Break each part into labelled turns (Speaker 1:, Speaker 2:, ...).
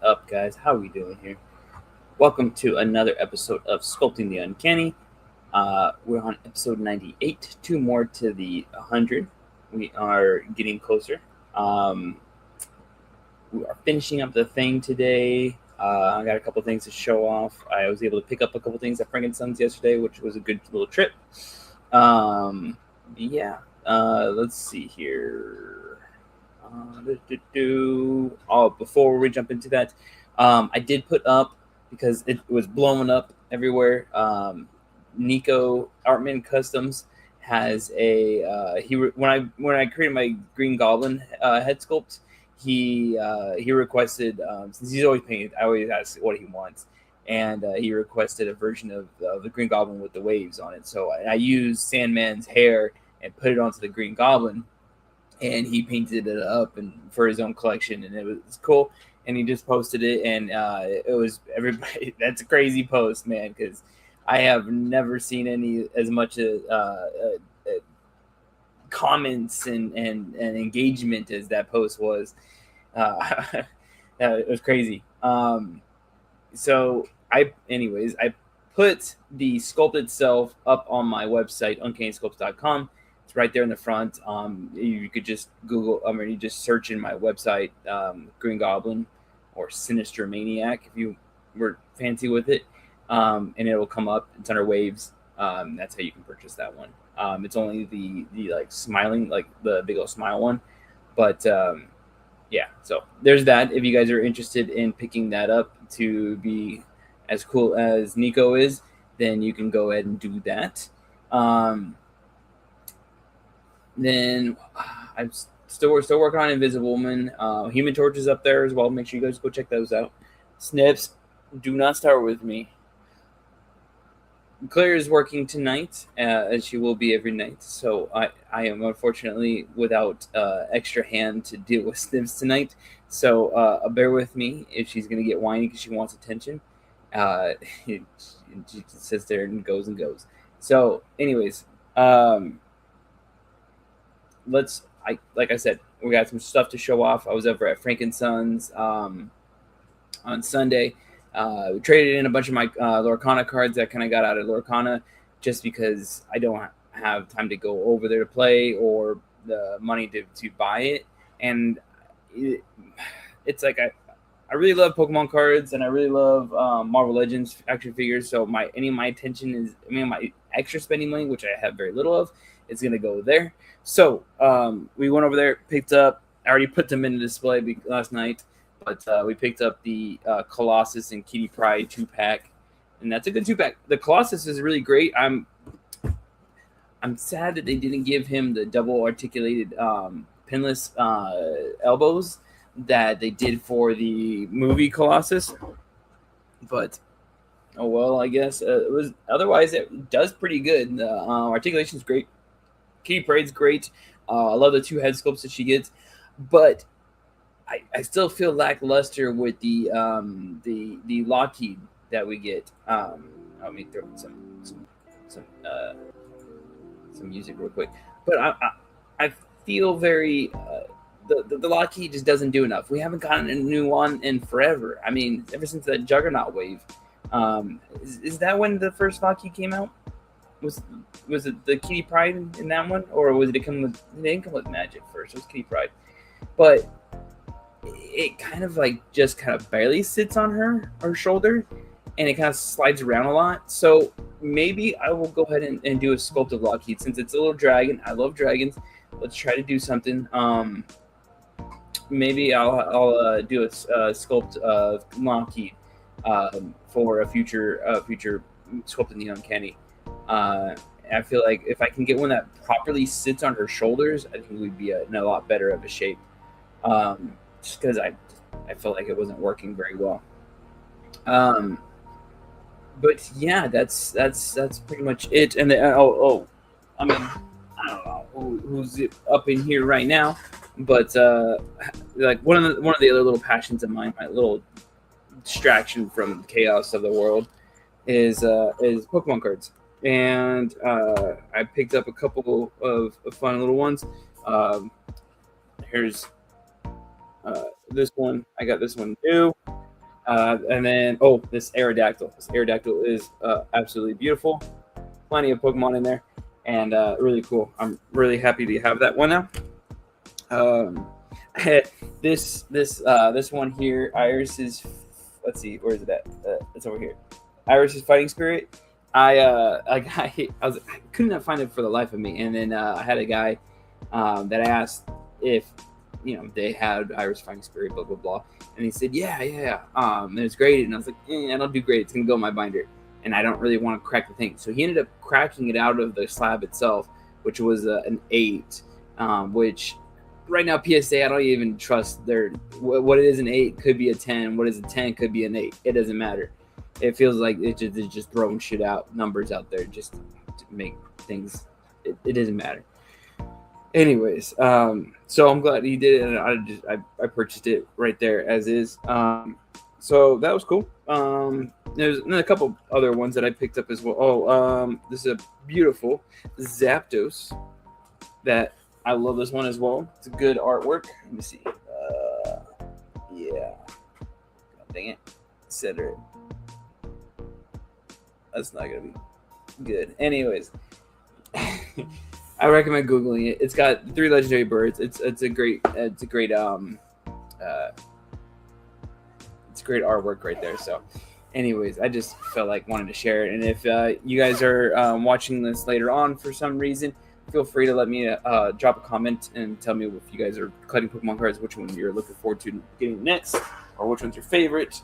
Speaker 1: up, guys? How are we doing here? Welcome to another episode of Sculpting the Uncanny. We're on episode 98, two more to the 100. We are getting closer. Um, we are finishing up the thing today. I got a couple things to show off. I was able to pick up a couple things at Frankenstein's yesterday, which was a good little trip. Um, yeah, let's see here. Oh, before we jump into that, I did put up because it was blowing up everywhere. Nico Artman Customs has a when I created my Green Goblin head sculpt, he requested since he's always painted, I always ask what he wants, and he requested a version of the Green Goblin with the waves on it. So I used Sandman's hair and put it onto the Green Goblin, and he painted it up and for his own collection, and it was cool. And he just posted it, and it was everybody. That's a crazy post, man, because I have never seen any as much comments and engagement as that post was. It was crazy. So I put the sculpt itself up on my website, uncannysculpts.com. It's right there in the front. You could just Google, you just search in my website, Green Goblin or Sinister Maniac if you were fancy with it, and it will come up. It's under Waves. That's how you can purchase that one. It's only the like smiling, like the big old smile one, but yeah. So there's that. If you guys are interested in picking that up to be as cool as Nico is, then you can go ahead and do that. Then we're still working on Invisible Woman. Human Torch is up there as well. Make sure you guys go check those out. Snips, do not start with me. Claire is working tonight, as she will be every night. So I am unfortunately without extra hand to deal with Snips tonight. So bear with me if she's going to get whiny because she wants attention. She just sits there and goes. So anyways, like I said, we got some stuff to show off. I was over at Frankenstein's on Sunday. We traded in a bunch of my Lorcana cards that kind of got out of Lorcana just because I don't have time to go over there to play or the money to buy it. And it's like I really love Pokemon cards and I really love Marvel Legends action figures. So my attention is, my extra spending money, which I have very little of, is going to go there. So we went over there, picked up, I already put them in the display last night, but we picked up the Colossus and Kitty Pryde 2-pack, and that's a good 2-pack. The Colossus is really great. I'm sad that they didn't give him the double articulated pinless elbows that they did for the movie Colossus, but oh well, I guess it was. Otherwise, it does pretty good. The articulation's great. Kitty Pryde's great. I love the 2 head sculpts that she gets, but I still feel lackluster with the Lockheed that we get. Let me throw some music real quick. But I feel very the Lockheed just doesn't do enough. We haven't gotten a new one in forever. I mean, ever since that Juggernaut wave. Is that when the first Lockheed came out? Was it the Kitty Pryde in that one, or was it they didn't come with Magic first? It was Kitty Pryde, but it kind of just barely sits on her shoulder, and it kind of slides around a lot. So maybe I will go ahead and do a sculpt of Lockheed since it's a little dragon. I love dragons. Let's try to do something. Maybe I'll do a sculpt of Lockheed for a future sculpt in the Uncanny. I feel like if I can get one that properly sits on her shoulders, I think we'd be in a lot better of a shape. Just because I felt like it wasn't working very well. But yeah, that's pretty much it. And I don't know who's up in here right now, but like one of the other little passions of mine, my little distraction from the chaos of the world, is Pokemon cards. And I picked up a couple of fun little ones. Here's this one. I got this one new. And then, this Aerodactyl. This Aerodactyl is absolutely beautiful. Plenty of Pokemon in there, and really cool. I'm really happy to have that one now. Um, this one here, Iris's. Let's see, where is it at? It's over here. Iris's Fighting Spirit. I could not find it for the life of me, and then I had a guy that I asked if they had Iris Fighting Spirit, blah blah blah, and he said yeah, and it's graded, and I was like, I don't do grade, it's gonna go in my binder, and I don't really want to crack the thing, so he ended up cracking it out of the slab itself, which was an 8, which right now PSA I don't even trust what it is. An 8 could be a 10, what is a 10 could be an 8, it doesn't matter. It feels like it's just throwing shit out, numbers out there just to make things. It doesn't matter. Anyways, so I'm glad he did it, and I purchased it right there as is. So that was cool. There's a couple other ones that I picked up as well. This is a beautiful Zapdos that I love this one as well. It's a good artwork. Let me see. Yeah. God dang it. Center it. That's not gonna be good. Anyways, I recommend googling it. It's got 3 legendary birds. It's a great artwork right there. So, anyways, I just felt like wanting to share it. And if you guys are watching this later on for some reason, feel free to let me drop a comment and tell me if you guys are collecting Pokemon cards, which one you're looking forward to getting next, or which one's your favorite.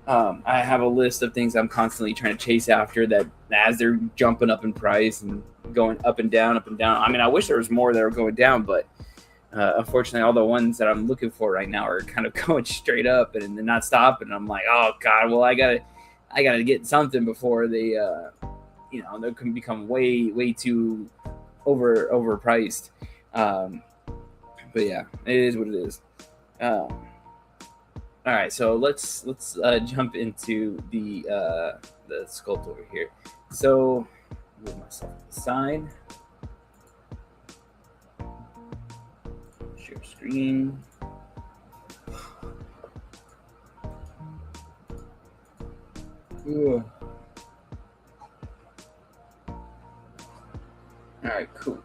Speaker 1: I have a list of things I'm constantly trying to chase after that as they're jumping up in price and going up and down, up and down. I mean, I wish there was more that are going down, but unfortunately, all the ones that I'm looking for right now are kind of going straight up and they're not stopping. I'm like, oh god, well, I gotta get something before they, they can become way too overpriced. But yeah, it is what it is. All right, so let's jump into the sculpt over here. So move myself to the side. Share screen. Ooh. All right, cool.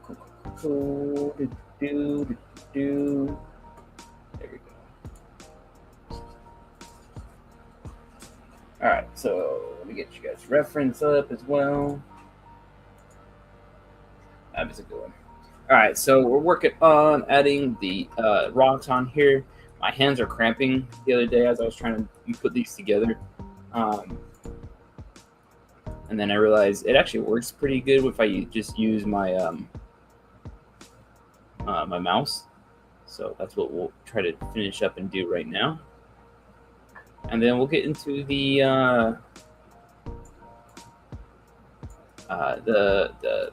Speaker 1: Do. There we go. All right, so let me get you guys reference up as well. That was a good one. All right, so we're working on adding the rocks on here. My hands are cramping the other day as I was trying to put these together. And then I realized it actually works pretty good if I just use my my mouse. So that's what we'll try to finish up and do right now. And then we'll get into the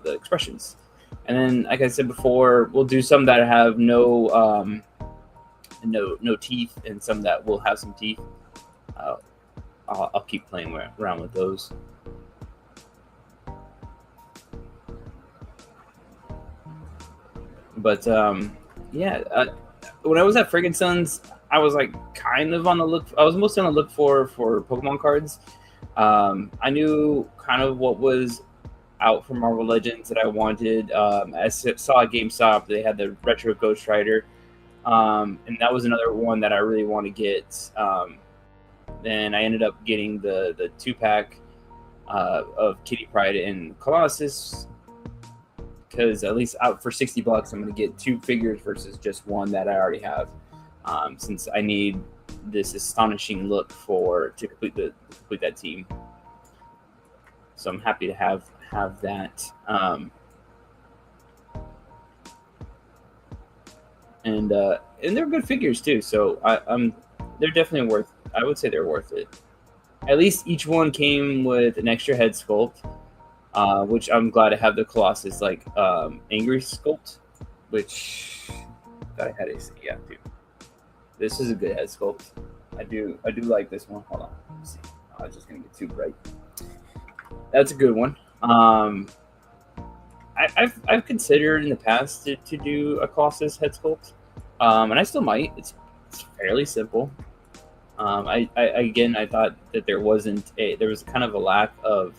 Speaker 1: expressions. And then, like I said before, we'll do some that have no teeth, and some that will have some teeth. I'll keep playing around with those. But when I was at Frankenstein's, I was like kind of on the look. I was mostly on the look for Pokemon cards. I knew kind of what was out for Marvel Legends that I wanted. I saw at GameStop they had the Retro Ghost Rider, and that was another one that I really want to get. Then I ended up getting the 2-pack of Kitty Pryde and Colossus, because at least out for $60, I'm going to get 2 figures versus just one that I already have. Since I need this astonishing look to complete that team, so I'm happy to have that. And they're good figures too. So they're definitely worth. I would say they're worth it. At least each one came with an extra head sculpt, which I'm glad to have the Colossus angry sculpt, which I had a dude. This is a good head sculpt. I do like this one. Hold on. Let's see. I was just gonna get too bright. That's a good one. I've considered in the past to do a Colossus head sculpt, and I still might. It's fairly simple. I thought that there was kind of a lack of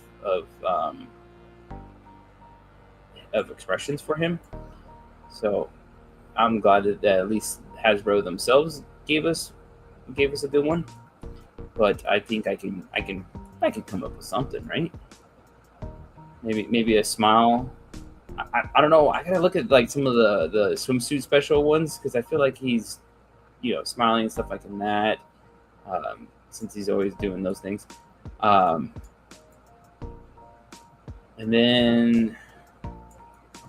Speaker 1: expressions for him. So I'm glad that at least Hasbro themselves gave us a good one. But I think I can come up with something, right? Maybe a smile. I don't know. I gotta look at like some of the swimsuit special ones because I feel like he's smiling and stuff like that. Since he's always doing those things. Um, and then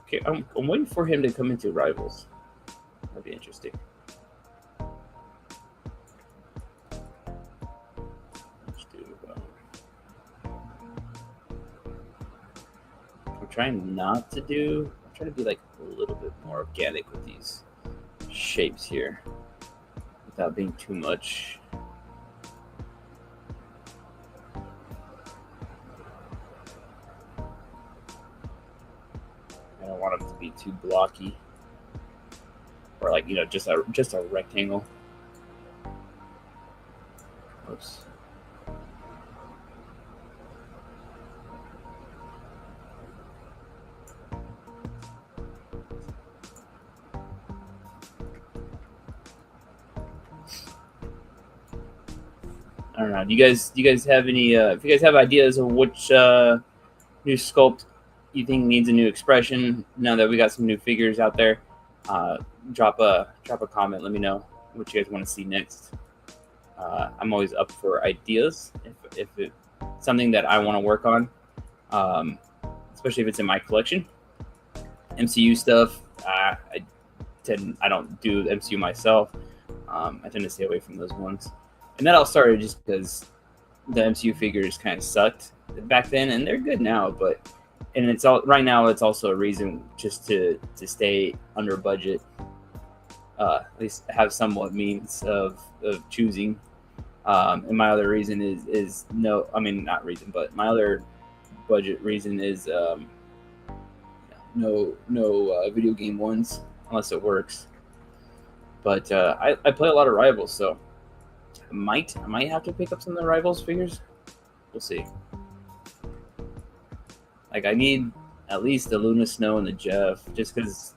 Speaker 1: okay, I'm waiting for him to come into Rivals. That'd be interesting. Let's do. I'm trying not to do. I'm trying to be like a little bit more organic with these shapes here, without being too much. I don't want them to be too blocky, or like just a rectangle. Oops. I don't know. Do you guys have any? If you guys have ideas of which new sculpt you think needs a new expression, now that we got some new figures out there, uh, drop a comment. Let me know what you guys want to see next. I'm always up for ideas if it's something that I want to work on, um, especially if it's in my collection. MCU stuff, I don't do MCU myself. I tend to stay away from those ones, and that all started just because the MCU figures kind of sucked back then, and they're good now. But and it's all right now. It's also a reason just to stay under budget. At least have somewhat means of choosing. And my other reason is no, I mean not reason, but my other budget reason is no video game ones unless it works. But I play a lot of Rivals, so I might have to pick up some of the Rivals figures. We'll see. Like I need at least the Luna Snow and the Jeff, just because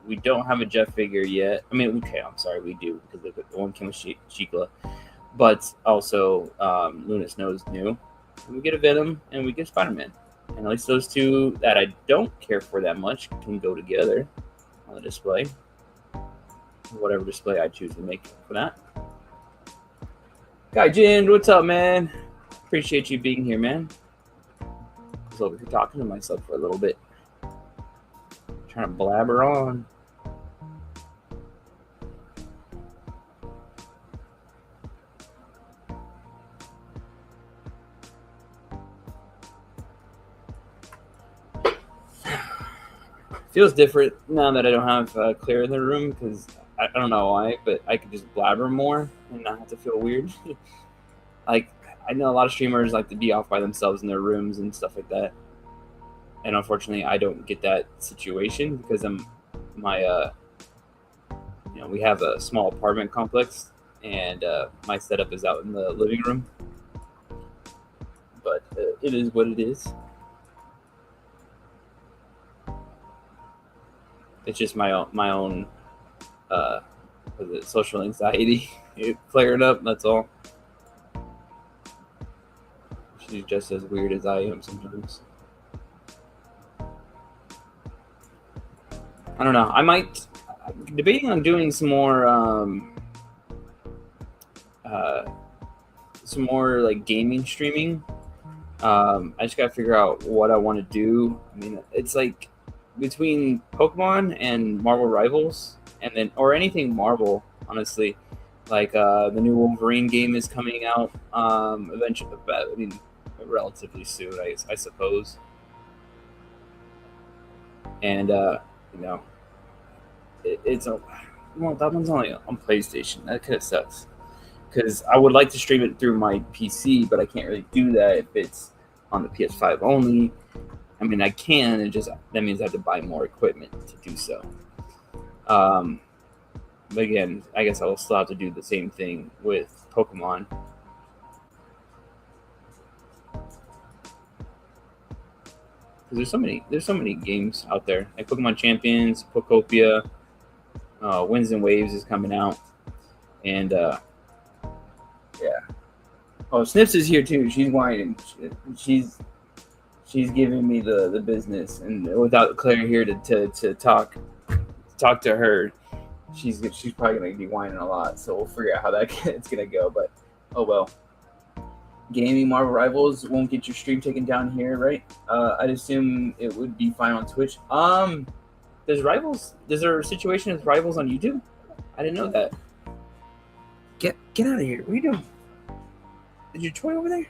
Speaker 1: we don't have a Jeff figure yet. I mean, okay, I'm sorry, we do because the one came with Shikla, but also Luna Snow is new. And we get a Venom and we get Spider-Man, and at least those two that I don't care for that much can go together on the display, whatever display I choose to make for that. Guy Jin, what's up, man? Appreciate you being here, man. I was over here talking to myself for a little bit, trying to blabber on. Feels different now that I don't have Claire in the room because I don't know why, but I could just blabber more and not have to feel weird. Like I know a lot of streamers like to be off by themselves in their rooms and stuff like that, and unfortunately, I don't get that situation because we have a small apartment complex, and my setup is out in the living room. But it is what it is. It's just my own social anxiety flaring up. That's all. She's just as weird as I am sometimes. I don't know. I'm debating on doing some more like gaming streaming. I just gotta figure out what I want to do. I mean, it's like between Pokemon and Marvel Rivals, and then or anything Marvel, honestly. Like the new Wolverine game is coming out eventually. I mean, relatively soon, I suppose. And it's a well, that one's only on PlayStation. That kind of sucks because I would like to stream it through my PC, but I can't really do that if it's on the PS5 only. I mean, I can. It just that means I have to buy more equipment to do so. But again, I guess I will still have to do the same thing with Pokemon. Because there's so many games out there, like Pokemon Champions, Pokopia, Winds and Waves is coming out, and yeah. Oh, Snips is here too. She's whining. She's giving me the business, and without Claire here to talk to her, she's probably gonna be whining a lot. So we'll figure out how it's gonna go. But oh well. Gaming Marvel Rivals won't get your stream taken down here, right? I'd assume it would be fine on Twitch. There's Rivals. Is there a situation with Rivals on YouTube? I didn't know that. Get out of here. What are you doing? Is your toy over there?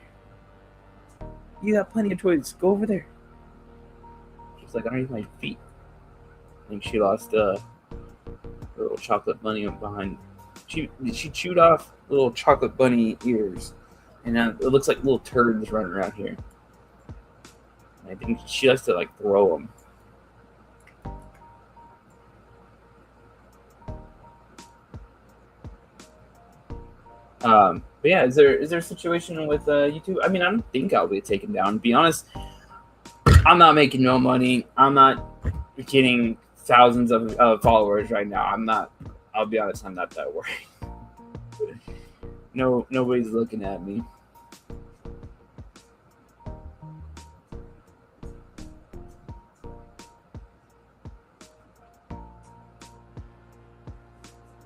Speaker 1: You got plenty of toys. Go over there. She's like underneath my feet. I think she lost a little chocolate bunny behind. She chewed off little chocolate bunny ears, and now it looks like little turds running around here. I think she likes to like throw them. But yeah, is there a situation with YouTube? I mean, I don't think I'll be taken down. To be honest, I'm not making no money. I'm not getting thousands of followers right now. I'll be honest, I'm not that worried. Nobody's looking at me.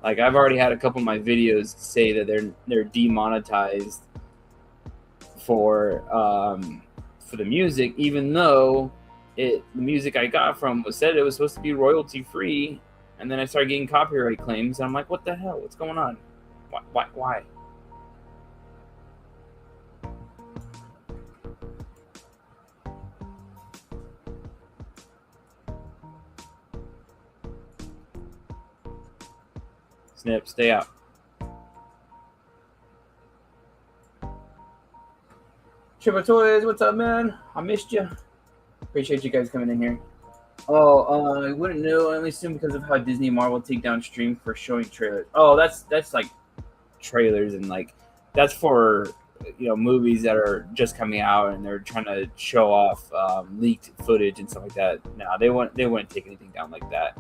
Speaker 1: Like, I've already had a couple of my videos say that they're demonetized for the music, even though the music I got from said it was supposed to be royalty free, and then I started getting copyright claims, and I'm like, what the hell? What's going on? Why? Snip, stay out. Triple Toys, what's up, man? I missed you. Appreciate you guys coming in here. Oh, I wouldn't know. I only assume because of how Disney and Marvel take down stream for showing trailers. Oh, that's like trailers, and like that's for movies that are just coming out and they're trying to show off leaked footage and stuff like that. No, they wouldn't take anything down like that.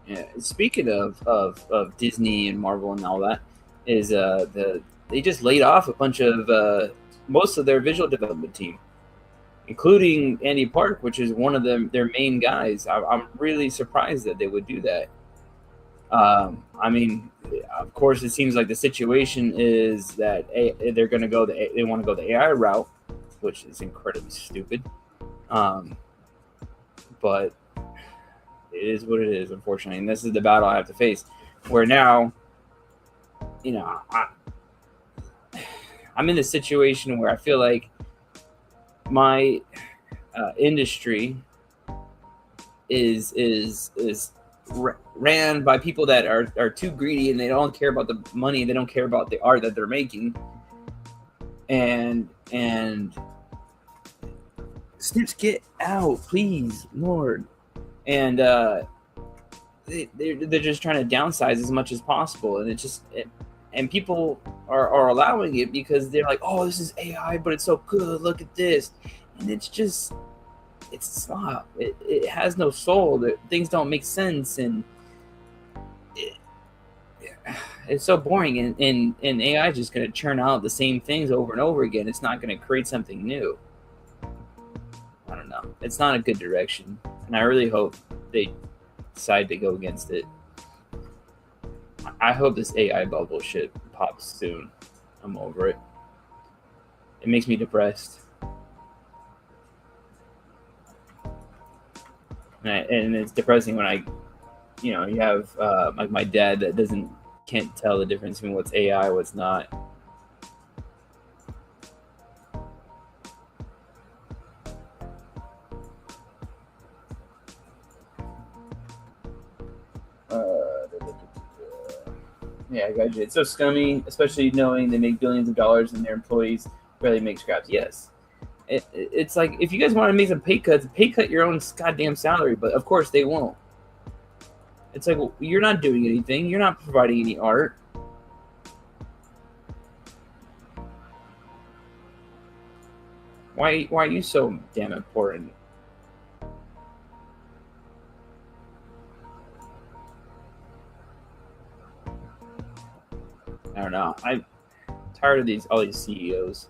Speaker 1: Yeah. Speaking of Disney and Marvel and all that, is they just laid off a bunch of most of their visual development team, including Andy Park, which is one of their main guys. I'm really surprised that they would do that. I mean, of course, it seems like the situation is that they're going to go they want to go the AI route, which is incredibly stupid. But it is what it is, unfortunately, and this is the battle I have to face. Where now, I'm in this situation where I feel like my industry is ran by people that are too greedy, and they don't care about the money. They don't care about the art that they're making. And Snips, get out, please, Lord. And they're just trying to downsize as much as possible, and people are allowing it because they're like, oh, this is AI, but it's so good. Look at this, and it's not. It has no soul. Things don't make sense, and it's so boring. And AI is just going to churn out the same things over and over again. It's not going to create something new. I don't know. It's not a good direction, and I really hope they decide to go against it. I hope this AI bubble shit pops soon. I'm over it. It makes me depressed. And it's depressing when you have like my dad that can't tell the difference between what's AI, what's not. Yeah, I got you. It's so scummy, especially knowing they make billions of dollars and their employees barely make scraps. Yes, it's like if you guys want to make some pay cut your own goddamn salary. But of course they won't. It's like, well, you're not doing anything. You're not providing any art. Why are you so damn important? I don't know. I'm tired of all these CEOs.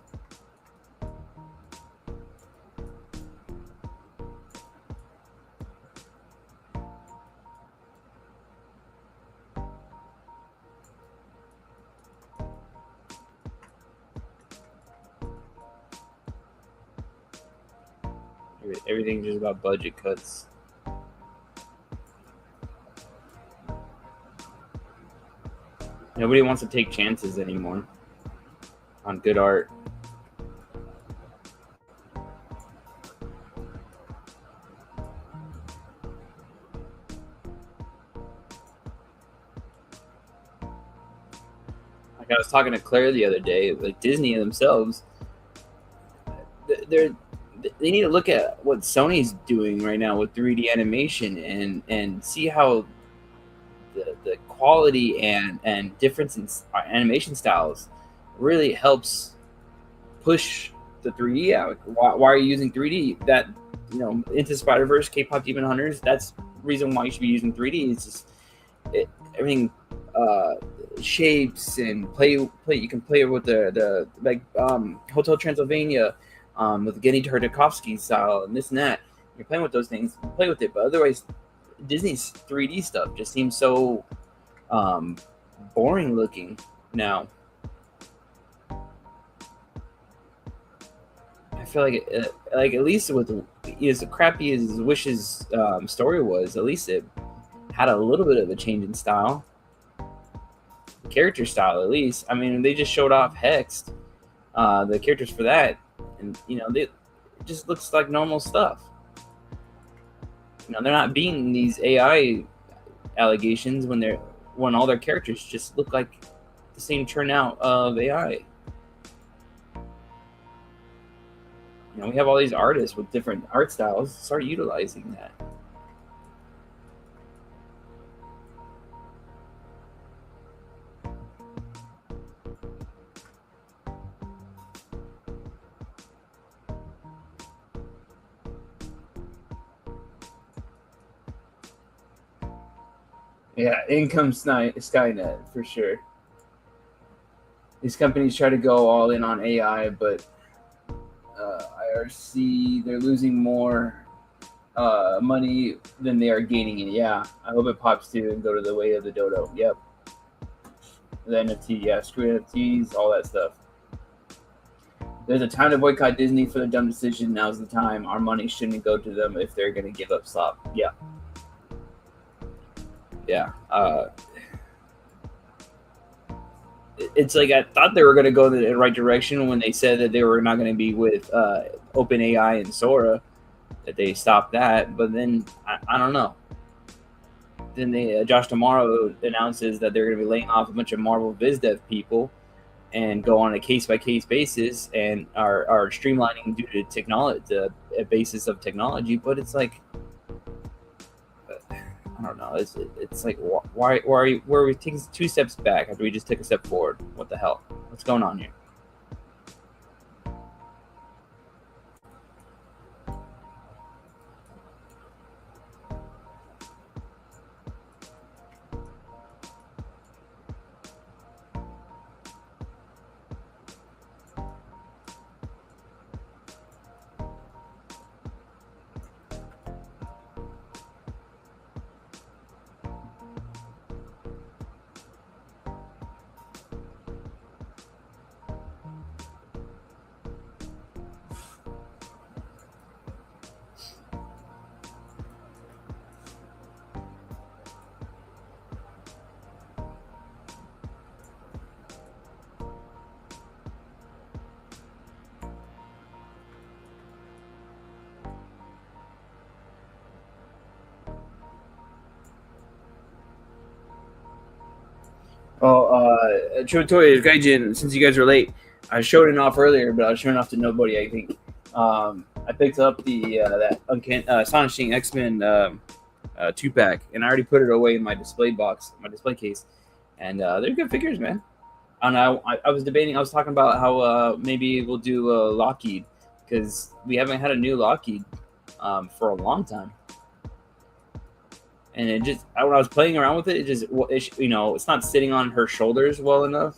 Speaker 1: Everything's just about budget cuts. Nobody wants to take chances anymore on good art. Like I was talking to Claire the other day, like Disney themselves, they're they need to look at what Sony's doing right now with 3D animation and see how the quality and difference in animation styles really helps push the 3D out. Why are you using 3D? That Into Spider-Verse, K-pop Demon Hunters. That's the reason why you should be using 3D. It's just everything, shapes and play. You can play with the like Hotel Transylvania, with Genny Tartakovsky style and this and that. You're playing with those things, play with it. But otherwise, Disney's 3D stuff just seems so boring looking now. I feel like at least with as crappy as Wish's story was, at least it had a little bit of a change in style, character style at least. I mean, they just showed off Hexed, the characters for that, and it just looks like normal stuff. They're not beating these AI allegations when all their characters just look like the same turnout of AI. We have all these artists with different art styles. Start utilizing that. Yeah, income Skynet for sure. These companies try to go all in on AI, but IRC, they're losing more money than they are gaining in. Yeah, I hope it pops too and go to the way of the dodo. Yep. The NFT, yeah, screw NFTs, all that stuff. There's a time to boycott Disney for the dumb decision. Now's the time. Our money shouldn't go to them if they're going to give up slop. Yeah. Yeah. It's like I thought they were going to go in the right direction when they said that they were not going to be with OpenAI and Sora, that they stopped that. But then I don't know. Then Josh Tomorrow announces that they're going to be laying off a bunch of Marvel VizDev people and go on a case by case basis and are streamlining due to technology, the basis of technology. But it's like, I don't know. It's like, why are we taking 2 steps back after we just took a step forward? What the hell? What's going on here? Chivitori, Gaijin, since you guys are late, I showed it off earlier, but I was showing off to nobody, I think. I picked up the that Astonishing X-Men 2-pack, and I already put it away in my display box, my display case. And they're good figures, man. And I was debating, I was talking about how maybe we'll do Lockheed, because we haven't had a new Lockheed for a long time. And it just, when I was playing around with it, it's not sitting on her shoulders well enough.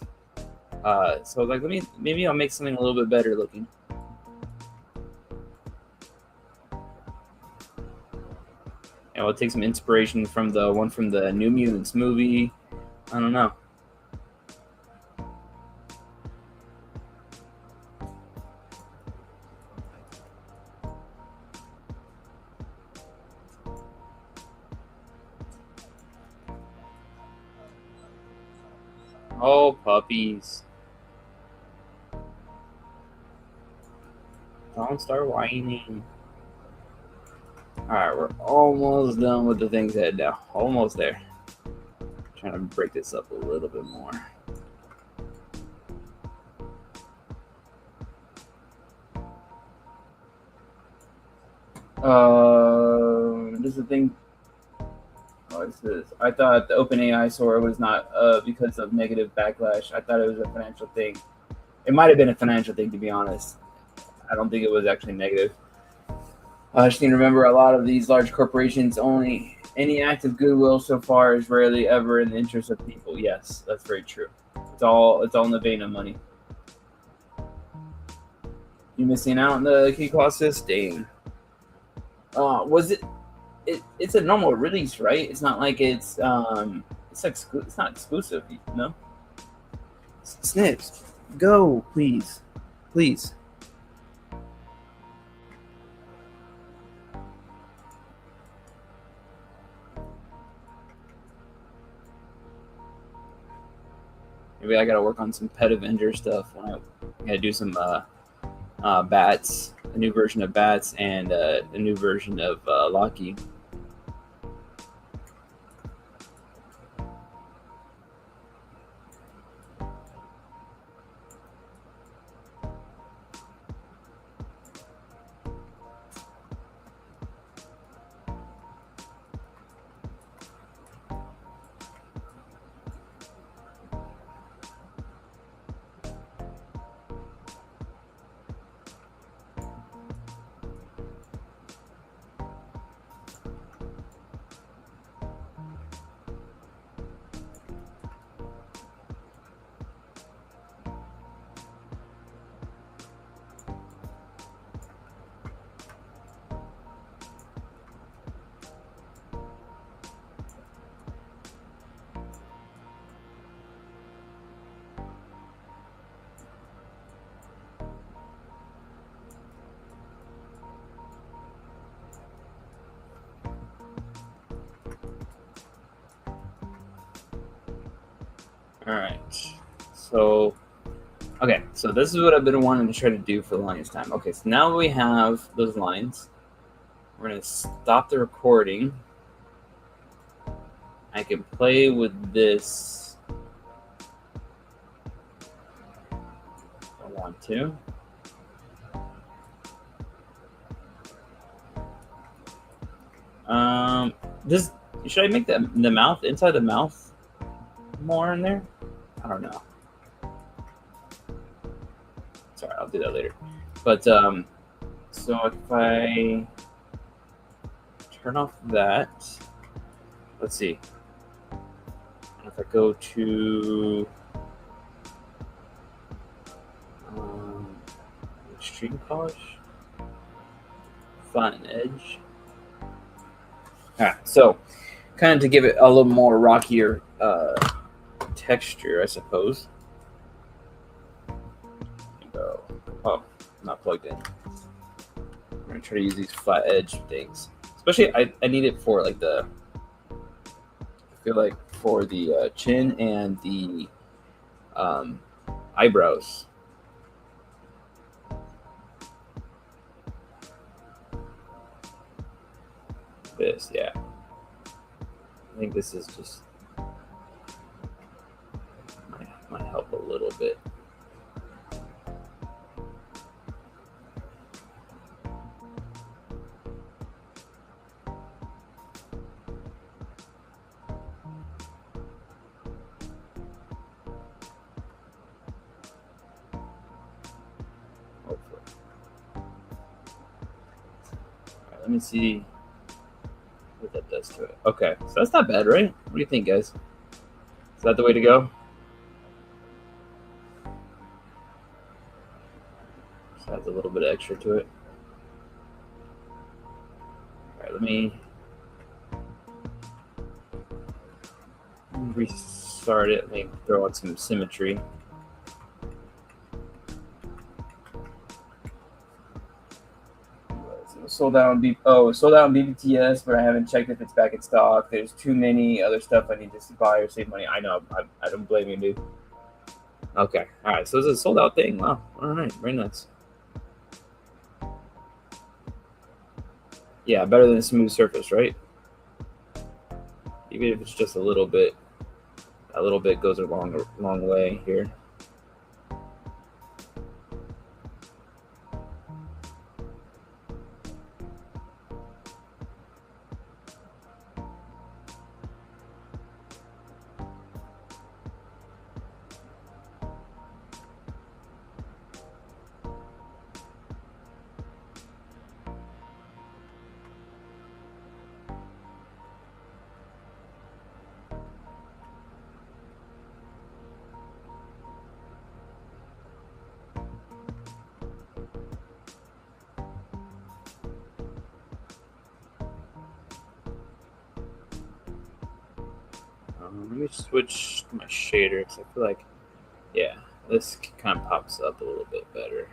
Speaker 1: So like, maybe I'll make something a little bit better looking. And we'll take some inspiration from the one from the New Mutants movie. I don't know. Oh, puppies. Don't start whining. Alright, we're almost done with the things head now. Almost there. Trying to break this up a little bit more. This is the thing. What's this? I thought the OpenAI SOAR was not because of negative backlash. I thought it was a financial thing. It might have been a financial thing, to be honest. I don't think it was actually negative. I just need to remember, a lot of these large corporations, only any act of goodwill so far is rarely ever in the interest of people. Yes, that's very true. It's all in the vein of money. You missing out on the key Colossus? Dang. Was it? It's a normal release, right? It's not like it's not exclusive, no. Snips, go, please. Maybe I gotta work on some Pet Avenger stuff. I gotta do some bats, a new version of bats, and a new version of Lockheed. All right, so this is what I've been wanting to try to do for the longest time. Okay, so now we have those lines. We're gonna stop the recording. I can play with this if I want to. Should I make the mouth, inside the mouth, more in there? I don't know. Sorry, I'll do that later. But so if I turn off that, let's see. If I go to extreme polish, flatten edge. All right, so kind of to give it a little more rockier texture, I suppose. Go. Oh, not plugged in. I'm gonna try to use these flat edge things. Especially, I need it for like I feel like for the chin and the eyebrows. This, yeah. I think this is just my little bit. Hopefully. All right, let me see what that does to it. Okay, so that's not bad, right? What do you think, guys? Is that the way to go? Just adds a little bit of extra to it. All right, let me restart it. Let me throw on some symmetry. Sold out on BBTS, but I haven't checked if it's back in stock. There's too many other stuff I need to buy or save money. I know. I don't blame you, dude. Okay. All right. So it's a sold out thing. Wow. All right. Very nice. Yeah, better than a smooth surface, right? Even if it's just a little bit goes a long way here. Let me switch my shader because I feel like, yeah, this kind of pops up a little bit better.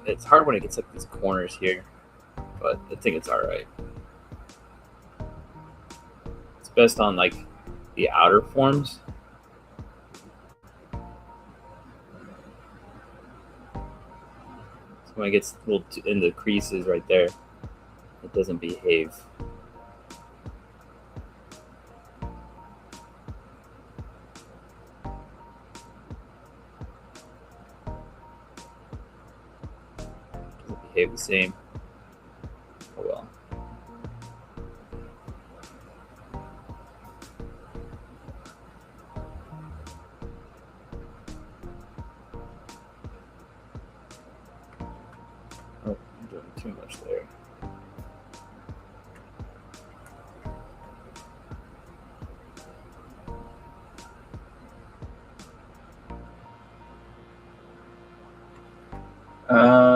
Speaker 1: It's hard when it gets like these corners here, but I think it's all right. It's best on like the outer forms. So when it gets a little in the creases right there, it doesn't behave. Doesn't behave the same. Oh well. Oh, I'm doing too much there.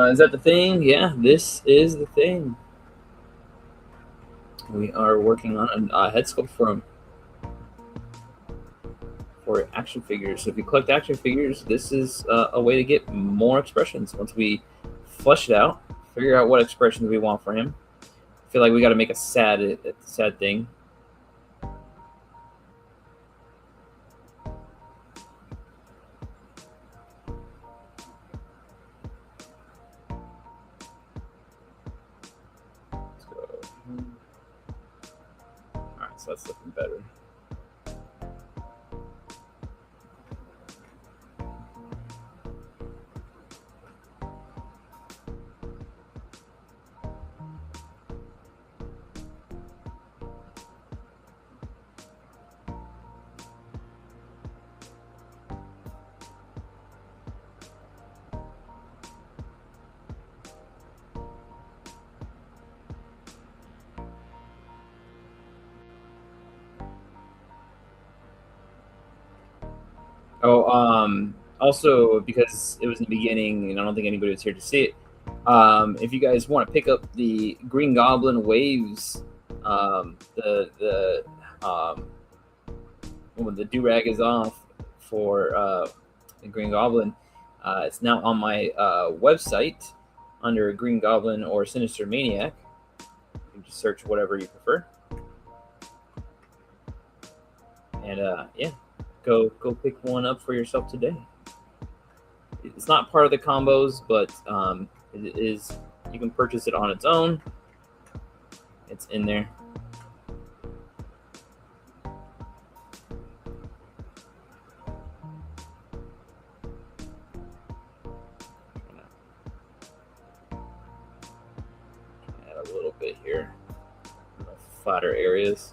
Speaker 1: Is that the thing? Yeah, this is the thing. We are working on a head sculpt for action figures. So if you collect action figures, this is a way to get more expressions. Once we flesh it out, figure out what expressions we want for him. I feel like we got to make a sad thing. Alright, so that's looking better. Oh, also because it was in the beginning, and I don't think anybody was here to see it. If you guys want to pick up the Green Goblin Waves, the when the do rag is off for the Green Goblin, it's now on my website under Green Goblin or Sinister Maniac. You can just search whatever you prefer, and yeah, go pick one up for yourself today. It's not part of the combos, but it is. You can purchase it on its own. It's in there. Add a little bit here, flatter areas.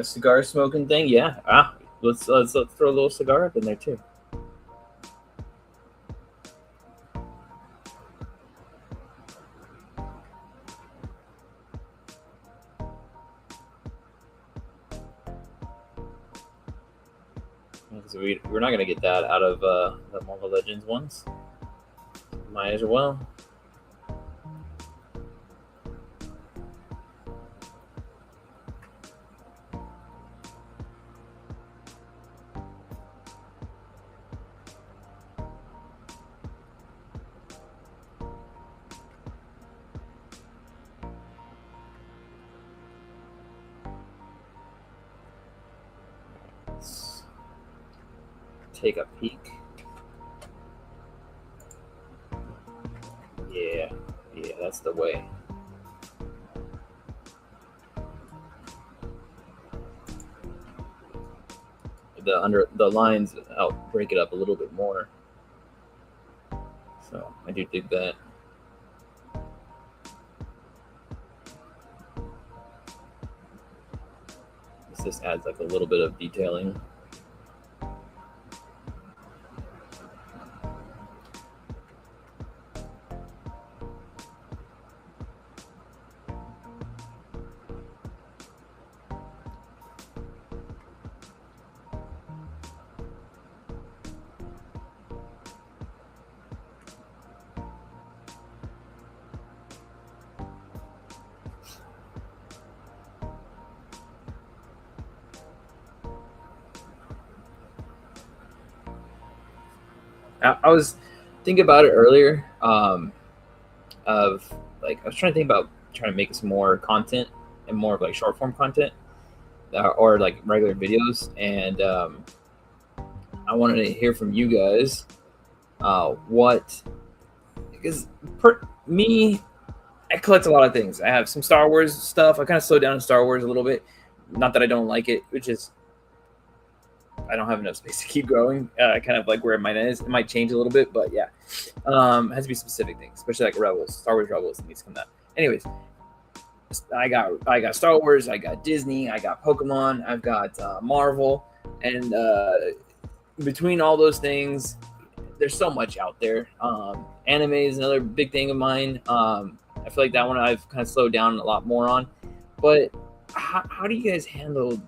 Speaker 1: Cigar smoking thing, yeah. Let's throw a little cigar up in there too. Because we're not gonna get that out of the Marvel Legends ones. Might as well. Take a peek. Yeah, that's the way. The lines help break it up a little bit more. So I do dig that. This just adds like a little bit of detailing. I was thinking about it earlier. Of like I was trying to think about trying to make some more content and more of like short form content or like regular videos, and I wanted to hear from you guys what because me I collect a lot of things. I have some Star Wars stuff. I kind of slowed down in Star Wars a little bit. Not that I don't like it, which is I don't have enough space to keep growing. Kind of like where mine is. It might change a little bit, but yeah, it has to be specific things, especially like Rebels, Star Wars Rebels needs to come out. Anyways, I got Star Wars, I got Disney, I got Pokemon, I've got Marvel, and between all those things, there's so much out there. Anime is another big thing of mine. I feel like that one I've kind of slowed down a lot more on. But how do you guys handle?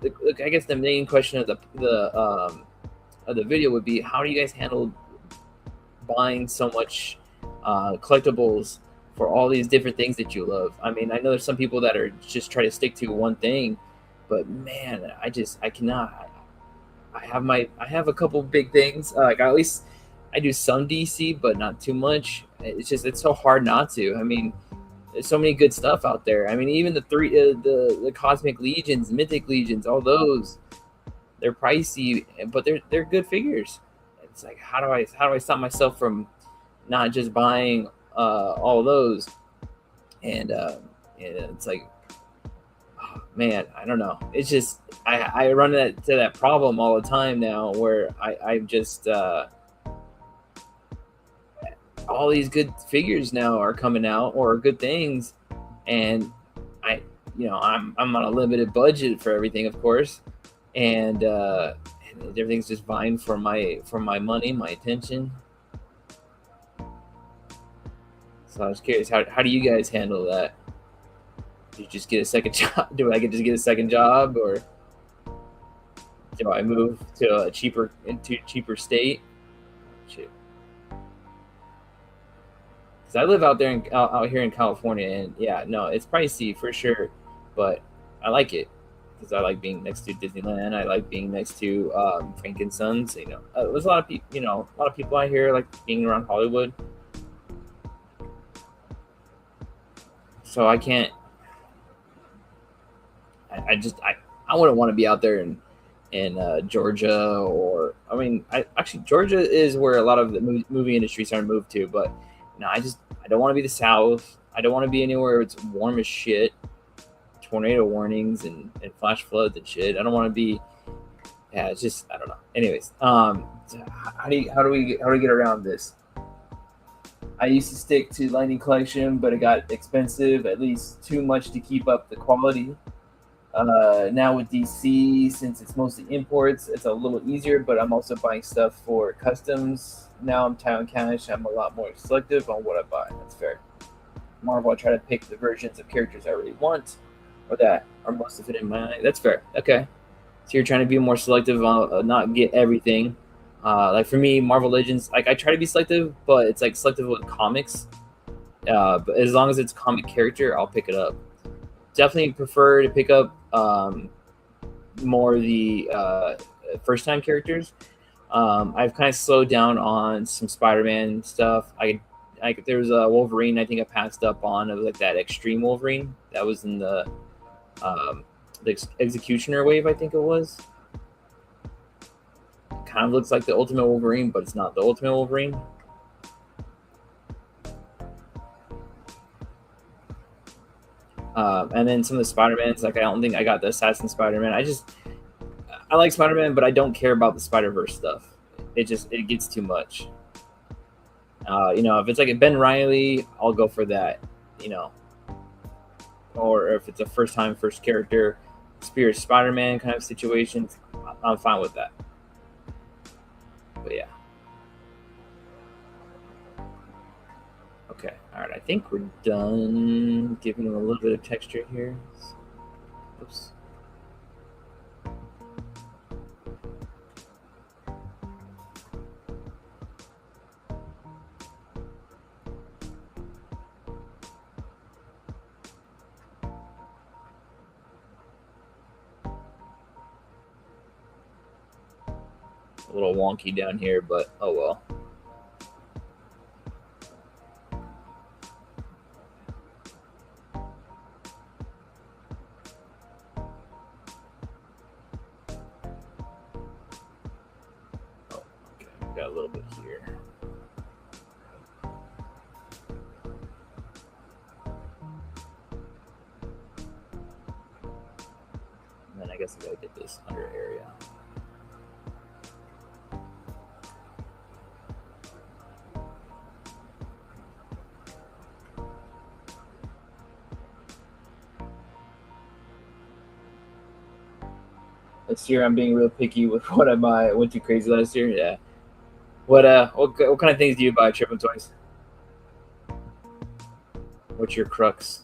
Speaker 1: I guess the main question of the video would be, how do you guys handle buying so much collectibles for all these different things that you love? I mean, I know there's some people that are just try to stick to one thing, but man, I cannot. I have a couple big things. Like at least I do some DC, but not too much. It's so hard not to. I mean, there's so many good stuff out there. I mean, even the Cosmic Legions, Mythic Legions, all those, they're pricey, but they're good figures. It's like how do I stop myself from not just buying all those? And it's like, oh, man, I don't know. It's just I run to that problem all the time now where I'm just all these good figures now are coming out or good things, and I I'm on a limited budget for everything, of course, and everything's just vying for my money, my attention. So I was curious, how do you guys handle that? Do you just get a second job? Do I just get a second job, or do I move to a cheaper state? Shit. Because I live out here in California, and yeah, no, it's pricey for sure, but I like it because I like being next to Disneyland. I like being next to Frank and Sons. There's a lot of people. A lot of people out here like being around Hollywood. So I can't. I wouldn't want to be out there in Georgia, or I mean, actually Georgia is where a lot of the movie industry starting to move to, but no, I don't want to be the South. I don't want to be anywhere where it's warm as shit, tornado warnings and flash floods and shit. I don't want to be. Yeah, it's just I don't know. Anyways, how do we get around this? I used to stick to Lightning Collection, but it got expensive, at least too much to keep up the quality. Now with DC, since it's mostly imports, it's a little easier, but I'm also buying stuff for customs. Now I'm town cash. I'm a lot more selective on what I buy. That's fair. Marvel, I try to pick the versions of characters I really want, or that are most of it in my eye. That's fair. Okay. So you're trying to be more selective on not get everything. Like for me, Marvel Legends, like I try to be selective, but it's like selective with comics. But as long as it's a comic character, I'll pick it up. Definitely prefer to pick up more the first time characters. I've kind of slowed down on some Spider-Man stuff. There was a Wolverine I think I passed up on. It was like that Extreme Wolverine that was in the Executioner wave, I think it was. Kind of looks like the Ultimate Wolverine, but it's not the Ultimate Wolverine. And then some of the Spider-Mans, like I don't think I got the Assassin Spider-Man. I like Spider-Man, but I don't care about the Spider-Verse stuff. It gets too much. If it's like a Ben Reilly, I'll go for that. Or if it's a first character, Spirit Spider-Man kind of situations, I'm fine with that. But yeah. Okay, all right. I think we're done giving them a little bit of texture here. Oops. A little wonky down here, but oh well. Oh, okay, got a little bit here. And then I guess I gotta get this under area. This year I'm being real picky with what I buy. I went too crazy last year. Yeah. What kind of things do you buy, Triple Toys? What's your crux?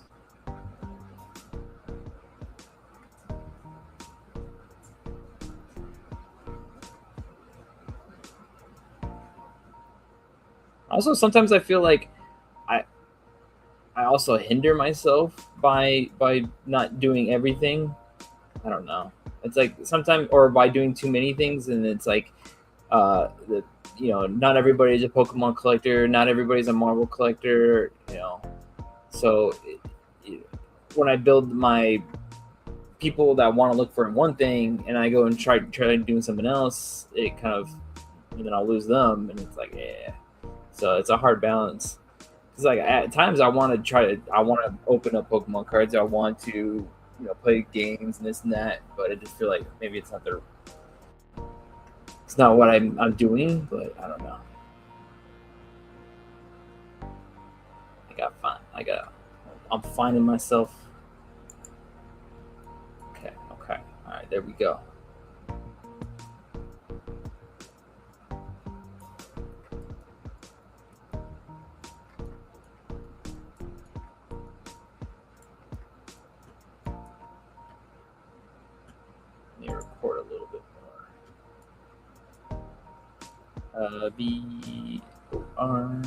Speaker 1: Also, sometimes I feel like I also hinder myself by not doing everything. I don't know. It's like sometimes, or by doing too many things, and it's like, not everybody's a Pokemon collector, not everybody's a Marvel collector, So when I build my people that want to look for one thing, and I go and try doing something else, it kind of, and then I'll lose them, and it's like, yeah. So it's a hard balance. It's like at times I want to open up Pokemon cards. I want to play games and this and that. But I just feel like maybe it's not what I'm doing. But I don't know. I'm finding myself. Okay, okay, all right, there we go. Let me record a little bit more. BOR.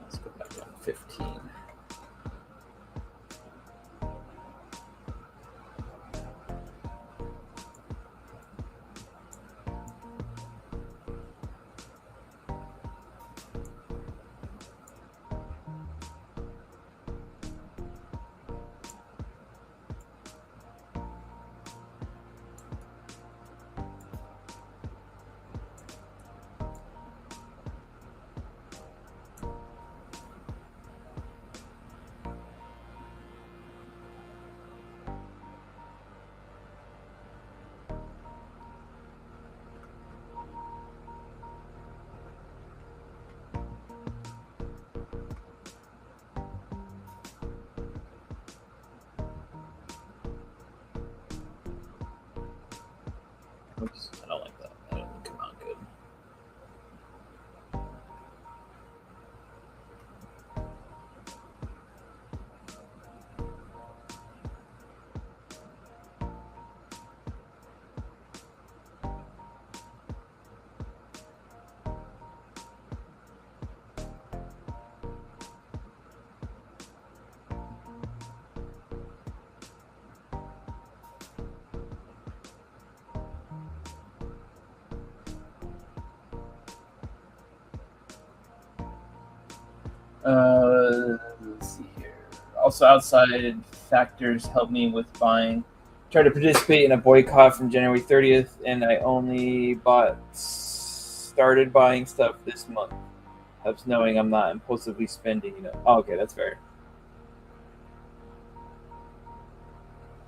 Speaker 1: Let's go back down to 15. Oops, I don't like that. That didn't come out good. Let's see here. Also, outside factors help me with buying. Tried to participate in a boycott from January 30th, and I only started buying stuff this month. Helps knowing I'm not impulsively spending. Oh, okay, that's fair.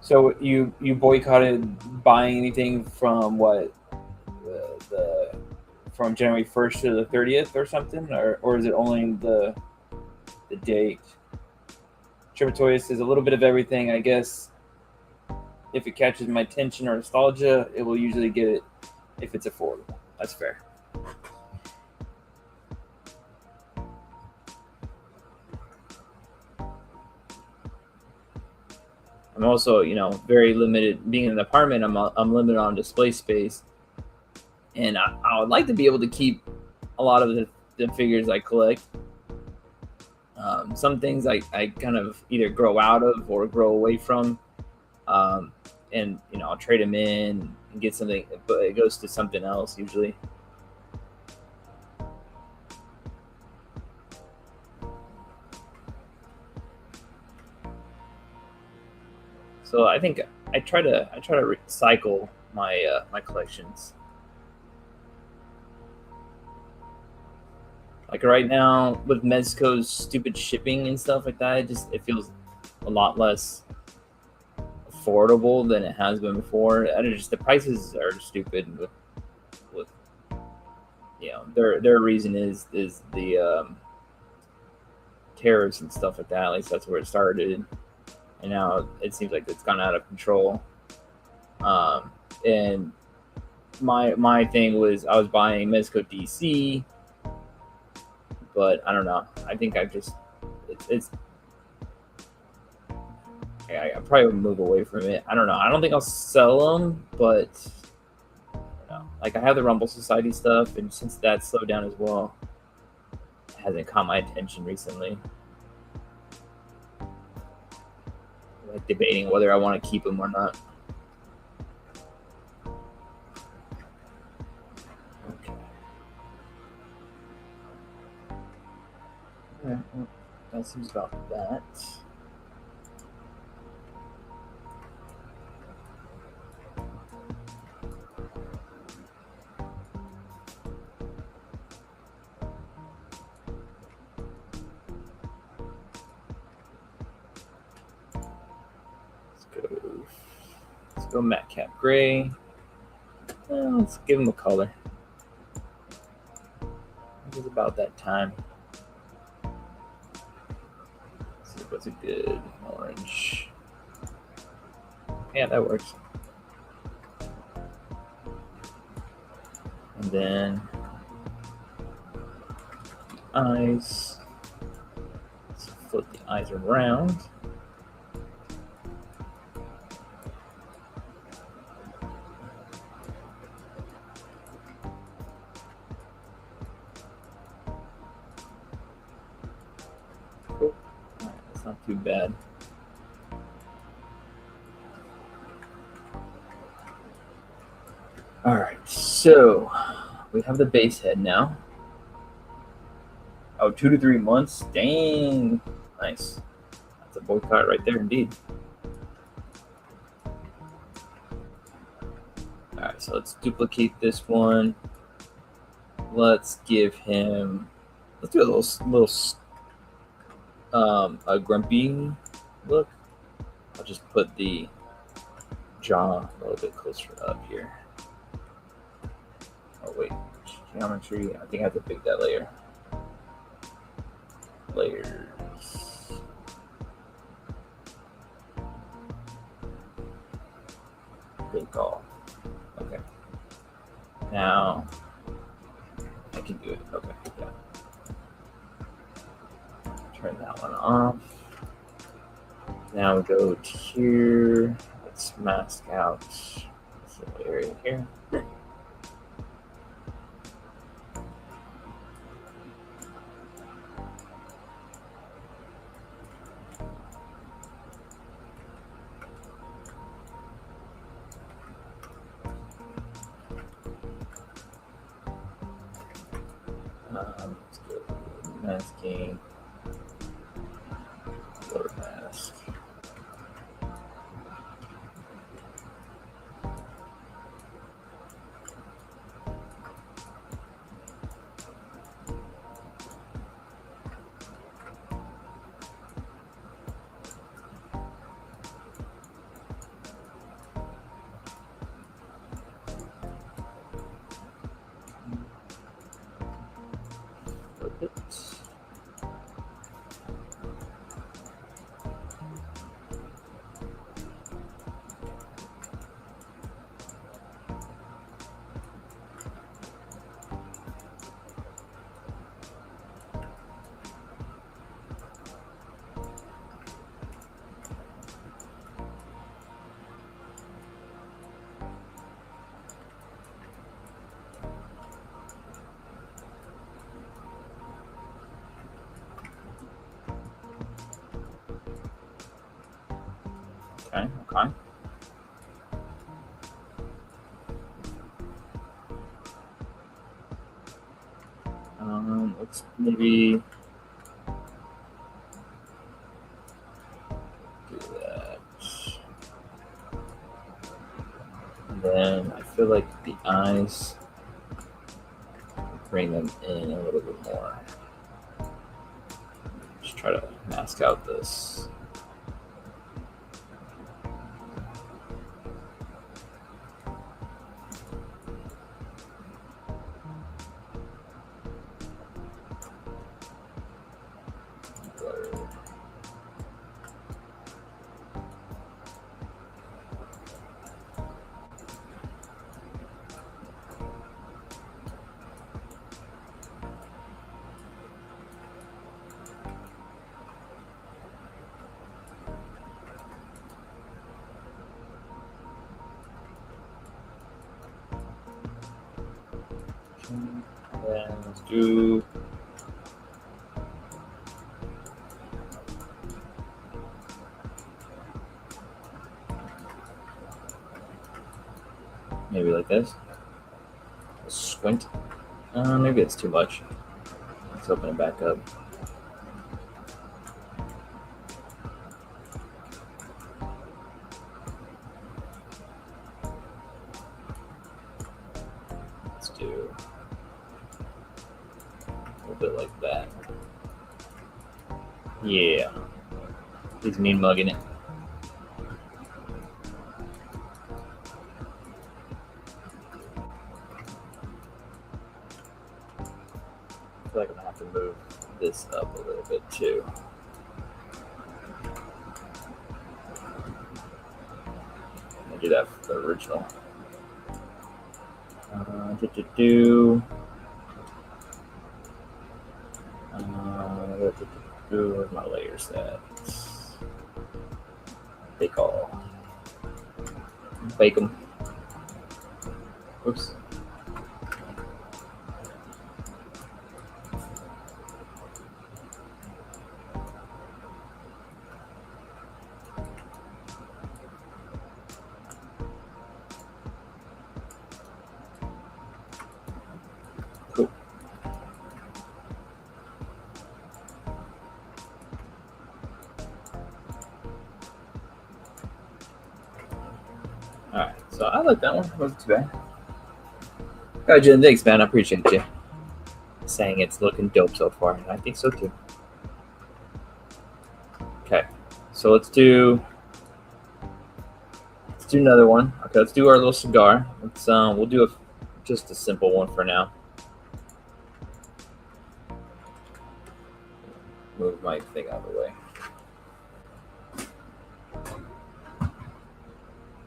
Speaker 1: So you boycotted buying anything from what the from January 1st to the 30th or something, or is it only the date? Tributoris is a little bit of everything, I guess. If it catches my attention or nostalgia, it will usually get it if it's affordable. That's fair. I'm also, very limited. Being in an apartment, I'm limited on display space, and I would like to be able to keep a lot of the figures I collect. Some things I kind of either grow out of or grow away from, and I'll trade them in and get something, but it goes to something else usually. So I think I try to recycle my collections. Like right now with Mezco's stupid shipping and stuff like that, it feels a lot less affordable than it has been before. And just the prices are stupid. With their reason is the tariffs and stuff like that. At least that's where it started, and now it seems like it's gone out of control. And my thing was I was buying Mezco DC, but I don't know. I think I just it's I probably would move away from it. I don't know. I don't think I'll sell them, but like I have the Rumble Society stuff, and since that slowed down as well, it hasn't caught my attention recently. Like debating whether I want to keep them or not. Okay. All right, well, that seems about that. Let's go matte cap gray. Let's give him a color. It was about that time. Let's see what's a good orange. Yeah, that works. And then eyes. Let's flip the eyes around. Cool. Right, that's not too bad. All right, so we have the base head now. Oh, 2 to 3 months. Dang. Nice. That's a boycott right there, indeed. All right, so let's duplicate this one. Let's give him. Let's do a little a grumpy look. I'll just put the jaw a little bit closer up here. Oh wait, geometry. I think I have to pick that layer. Layers. Good call. Okay. Now I can do it. Okay. Yeah. Turn that one off. Now we go to here. Let's mask out this little area here. Let's go masking. Blur mask. Okay. Let's maybe do that. And then I feel like the eyes, bring them in a little bit more. Just try to mask out this. And then let's do maybe like this. A squint. Maybe it's too much. Let's open it back up. Let's do a little bit like that. Yeah. He's mean mugging it. feel like I'm gonna have to move this up a little bit too. I'm gonna do that for the original. Where's my layers at? Bake them. Oops. Cool. Alright, so I like that one. It wasn't too bad. Alright, Jen, thanks, man. I appreciate you saying it's looking dope so far, and I think so too. Okay, so let's do another one. Okay, let's do our little cigar. Let's we'll do just a simple one for now. Move my thing out of the way.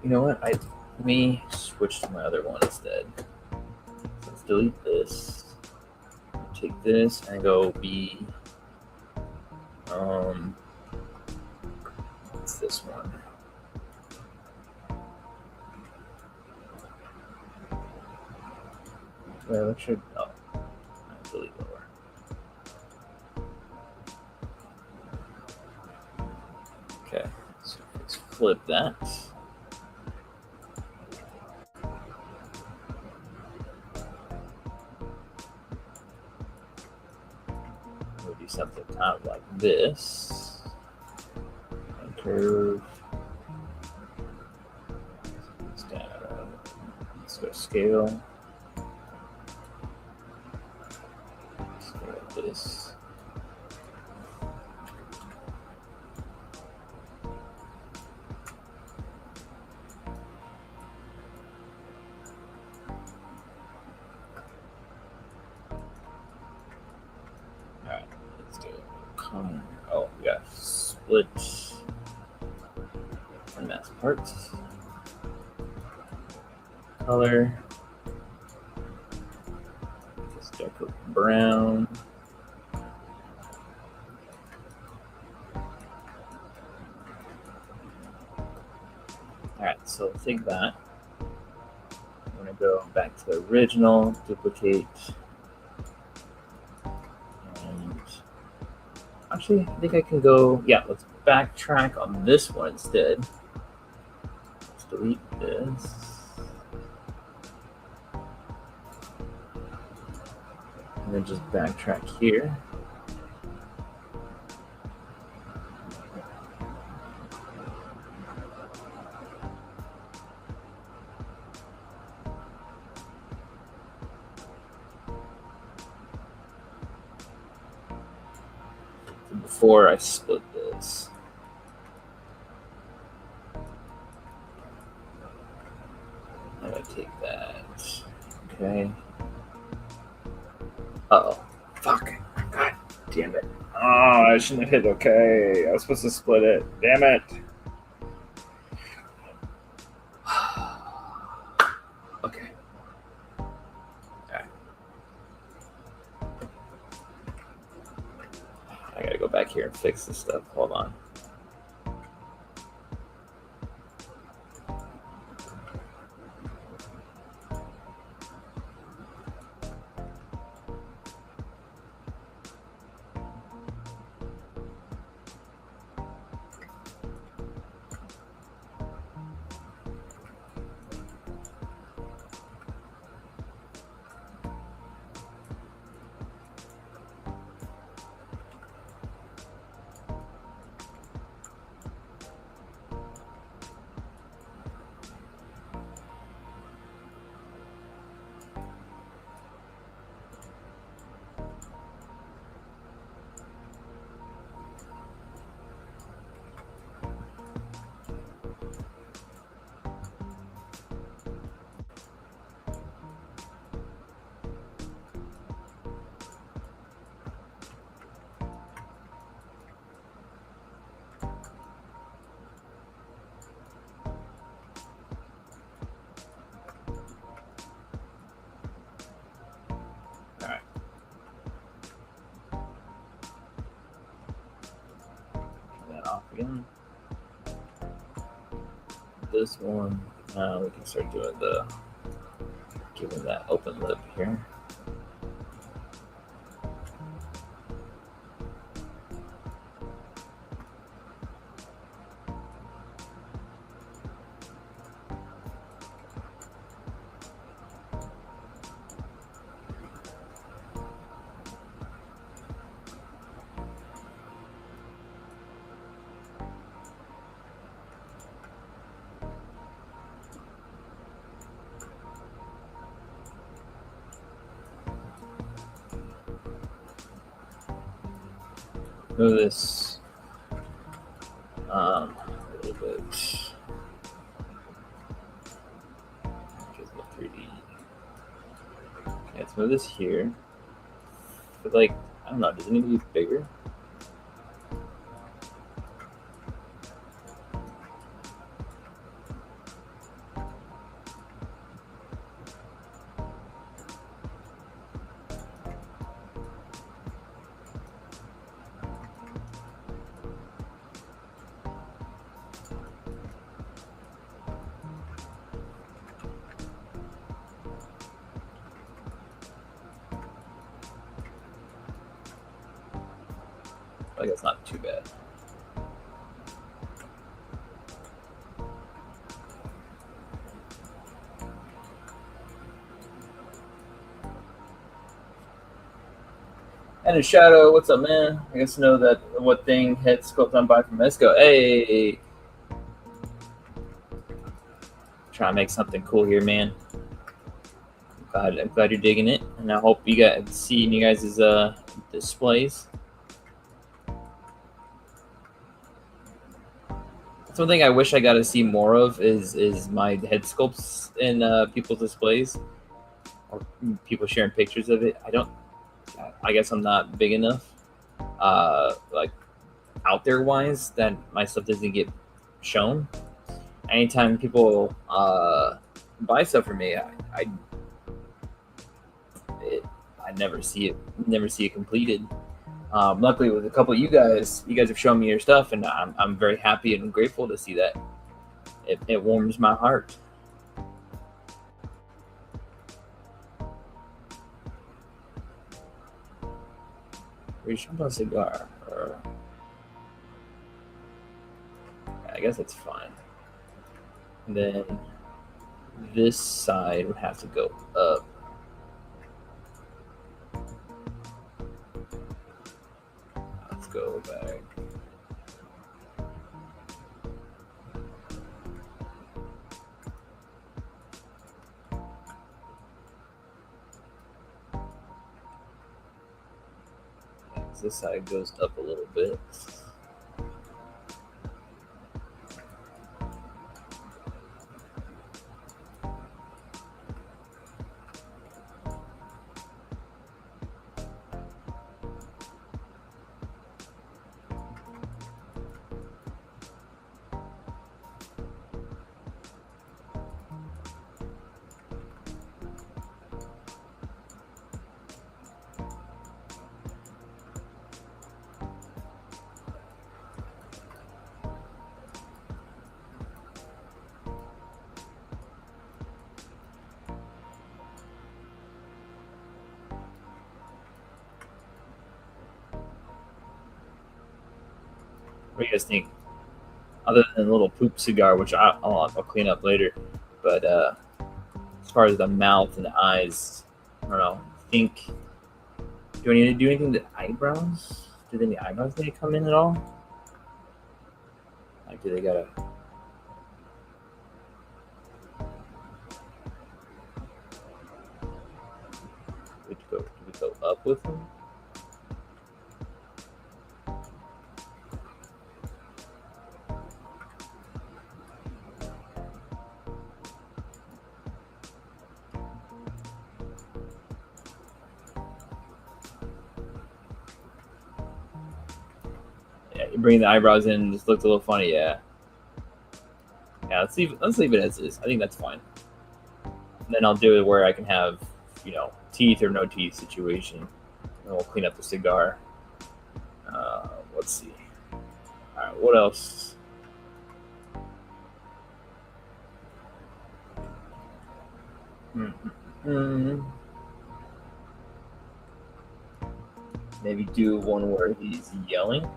Speaker 1: You know what? Let me switch to my other one instead. So let's delete this. Take this and go B. What's this one? Well, it should. Oh, delete lower. Okay, so let's flip that. We'll do something kind of like this. And curve. Let's go scale. Scale this. Alright, let's do it. Oh, we got split and mask parts. Color. Just decorate brown. Alright, so let's take that. I'm going to go back to the original, duplicate. And actually, I think I can go, yeah, let's backtrack on this one instead. Let's delete this. And then just backtrack here. Before I split this. I'm gonna take that. Okay. Uh-oh. Fuck. God damn it. Oh, I shouldn't have hit okay. I was supposed to split it. Damn it. Okay. Alright. I gotta go back here and fix this stuff. Hold on. this one. We can start doing giving that open lip here. Move this a little bit. Just look 3D. Okay, let's move this here. But like, I don't know, does it need to be bigger? Like, it's not too bad. And a Shadow, what's up, man? I guess know that what thing hit sculpt on by from Mezco. Hey, trying to make something cool here, man. I'm glad you're digging it, and I hope you guys see you guys' displays. Something I wish I got to see more of is my head sculpts in people's displays, or people sharing pictures of it. I guess I'm not big enough, like out there wise, that my stuff doesn't get shown. Anytime people buy stuff from me, I never see it completed. Luckily, with a couple of you guys have shown me your stuff, and I'm very happy and grateful to see that. It warms my heart. Reach a cigar. I guess that's fine. And then this side would have to go up. Let's go back. This side goes up a little bit. What do you guys think? Other than a little poop cigar, which I'll clean up later, but as far as the mouth and the eyes, I don't know. Think, do I need to do anything to the eyebrows? Do the eyebrows need to come in at all? Like, do they gotta? Do we go up with them? Bring the eyebrows in, just looked a little funny. Yeah, let's leave it as is. I think that's fine. And then I'll do it where I can have, teeth or no teeth situation, and we'll clean up the cigar. Let's see. All right, what else?
Speaker 2: Mm. Maybe do one where he's yelling.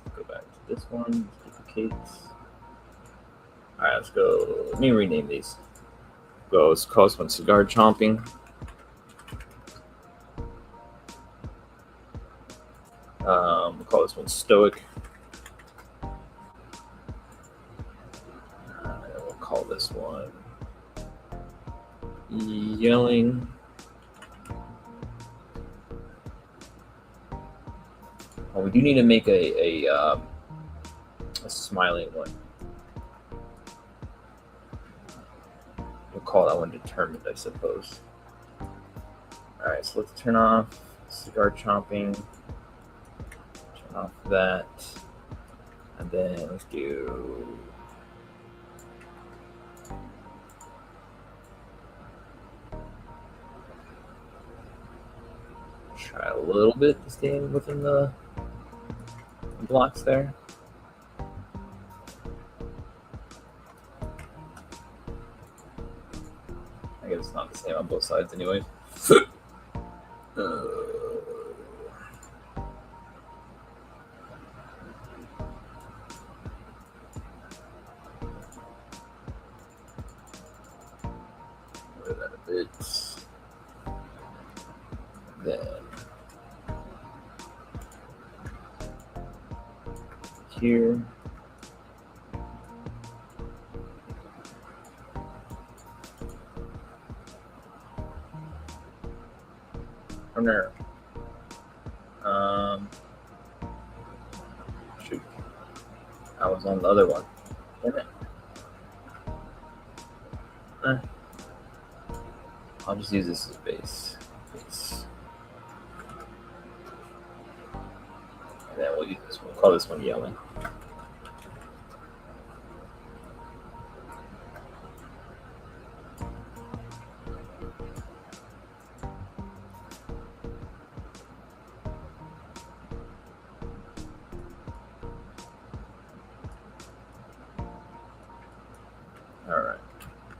Speaker 2: Let's go back to this one. Duplicates. All right, let's go. Let me rename these. Let's call this one cigar chomping. We'll call this one stoic. We'll call this one yelling. Oh, we do need to make a smiling one. We'll call that one determined, I suppose. All right, so let's turn off cigar chomping. Turn off that. And then let's do... try a little bit to stay within the blocks there. I guess it's not the same on both sides anyway. Move that a bit. Then here. Corner. Shoot. I was on the other one. Damn it. I'll just use this as a base. And then we'll use this one. We'll call this one yelling. All right.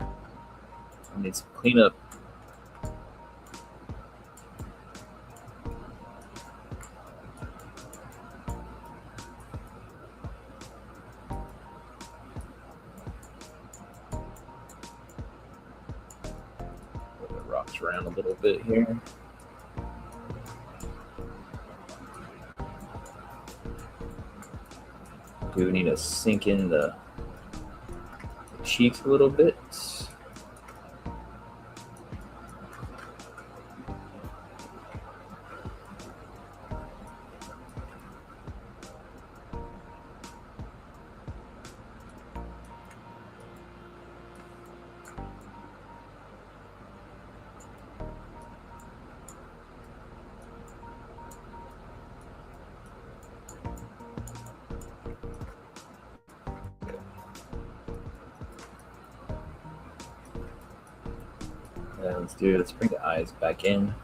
Speaker 2: I need some cleanup. Move the rocks around a little bit here. Do we need to sink in the cheeks a little bit? Let's bring the eyes back in.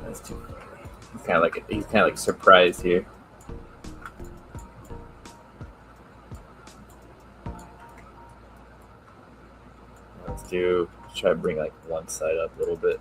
Speaker 2: That's too funny. He's kind of like surprised here. Let's try to bring like one side up a little bit.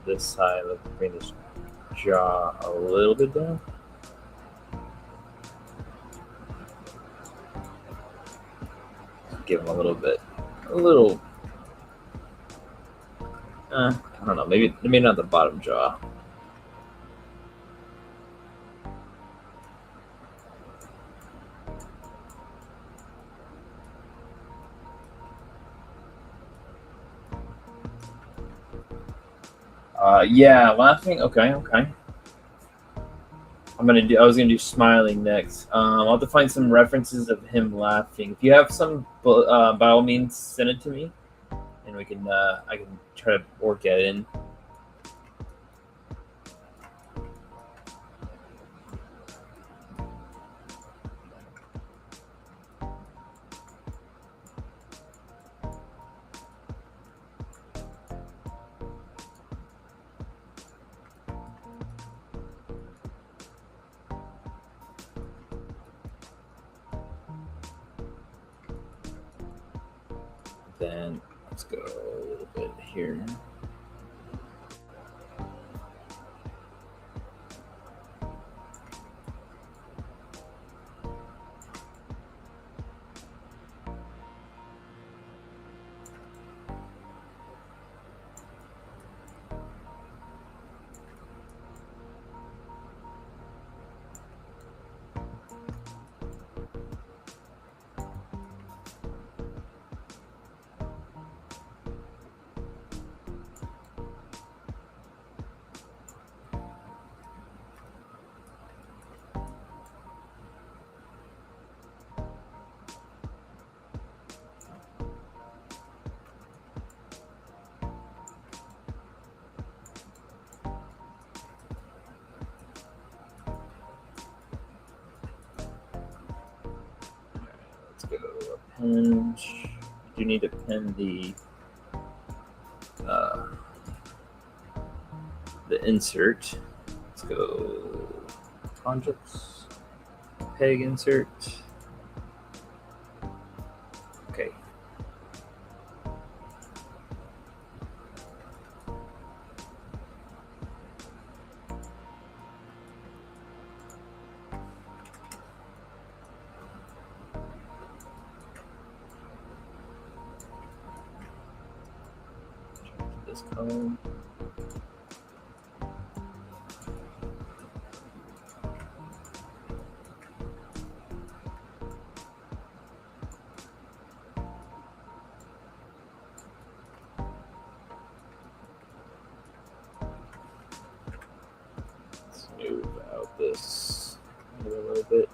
Speaker 2: this side. Let's bring this jaw a little bit down. Give him a little. I don't know. Maybe not the bottom jaw. Yeah, laughing. Okay. I was gonna do smiling next. I'll have to find some references of him laughing. If you have some, by all means, send it to me, and we can. I can try to work it in. Then let's go a little bit here. Let's go append. You need to append the insert. Let's go conjuncts, peg insert. Okay. This color. Smooth out this a little bit.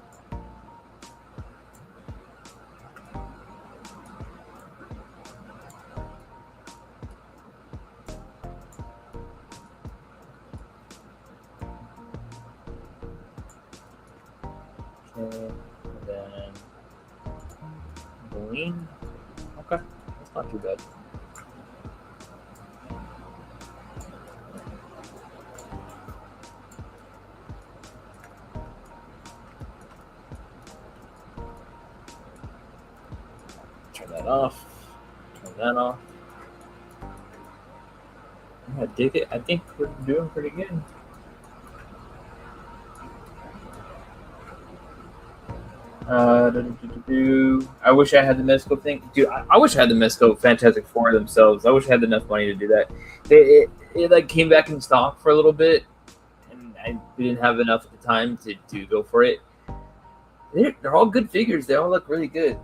Speaker 2: Okay, and then green. Okay, that's not too bad. Turn that off. Turn that off. I dig it. I think we're doing pretty good. I wish I had the Mezco thing, dude. I wish I had the Mezco Fantastic Four themselves. I wish I had enough money to do that. It like came back in stock for a little bit, and I didn't have enough at the time to go for it. They're all good figures. They all look really good.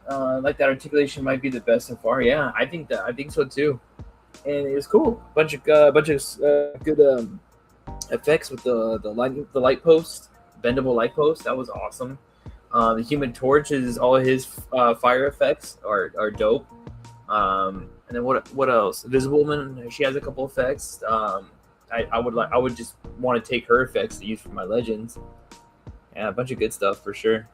Speaker 2: Like that articulation might be the best so far. Yeah, I think so too. And it was cool. Bunch of good effects with the light post, bendable light post. That was awesome. The Human Torch is all his fire effects are dope. And then what else? Visible Woman, she has a couple effects. I would just want to take her effects to use for my legends. Yeah, a bunch of good stuff for sure.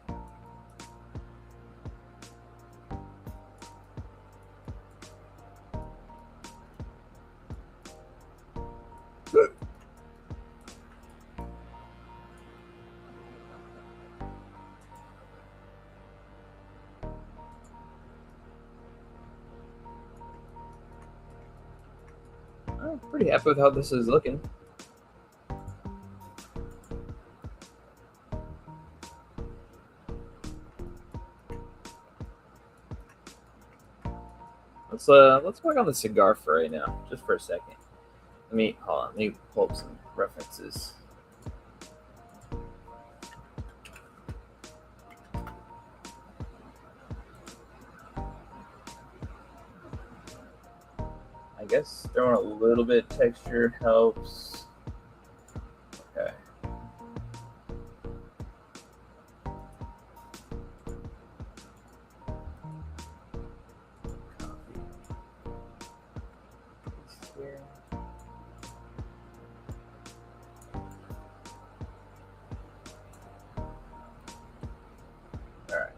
Speaker 2: I'm pretty happy with how this is looking. Let's work on the cigar for right now, just for a second. Hold on. Let me pull up some references. I guess throwing a little bit of texture helps. Okay. Here. All right.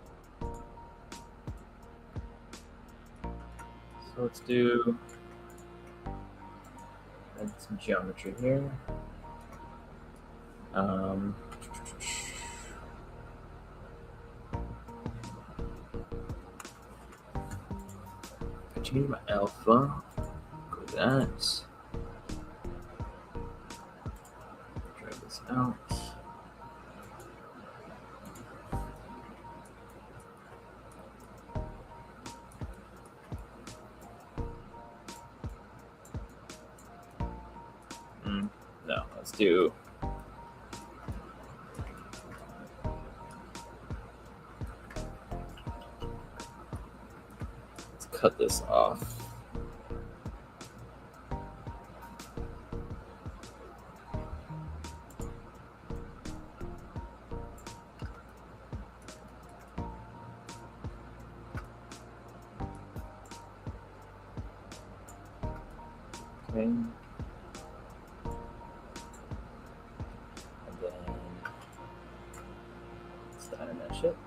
Speaker 2: So let's do some geometry here. I change my alpha. Go to that. Try this out. No, let's do. Let's cut this off. Okay. And then let's unmesh it.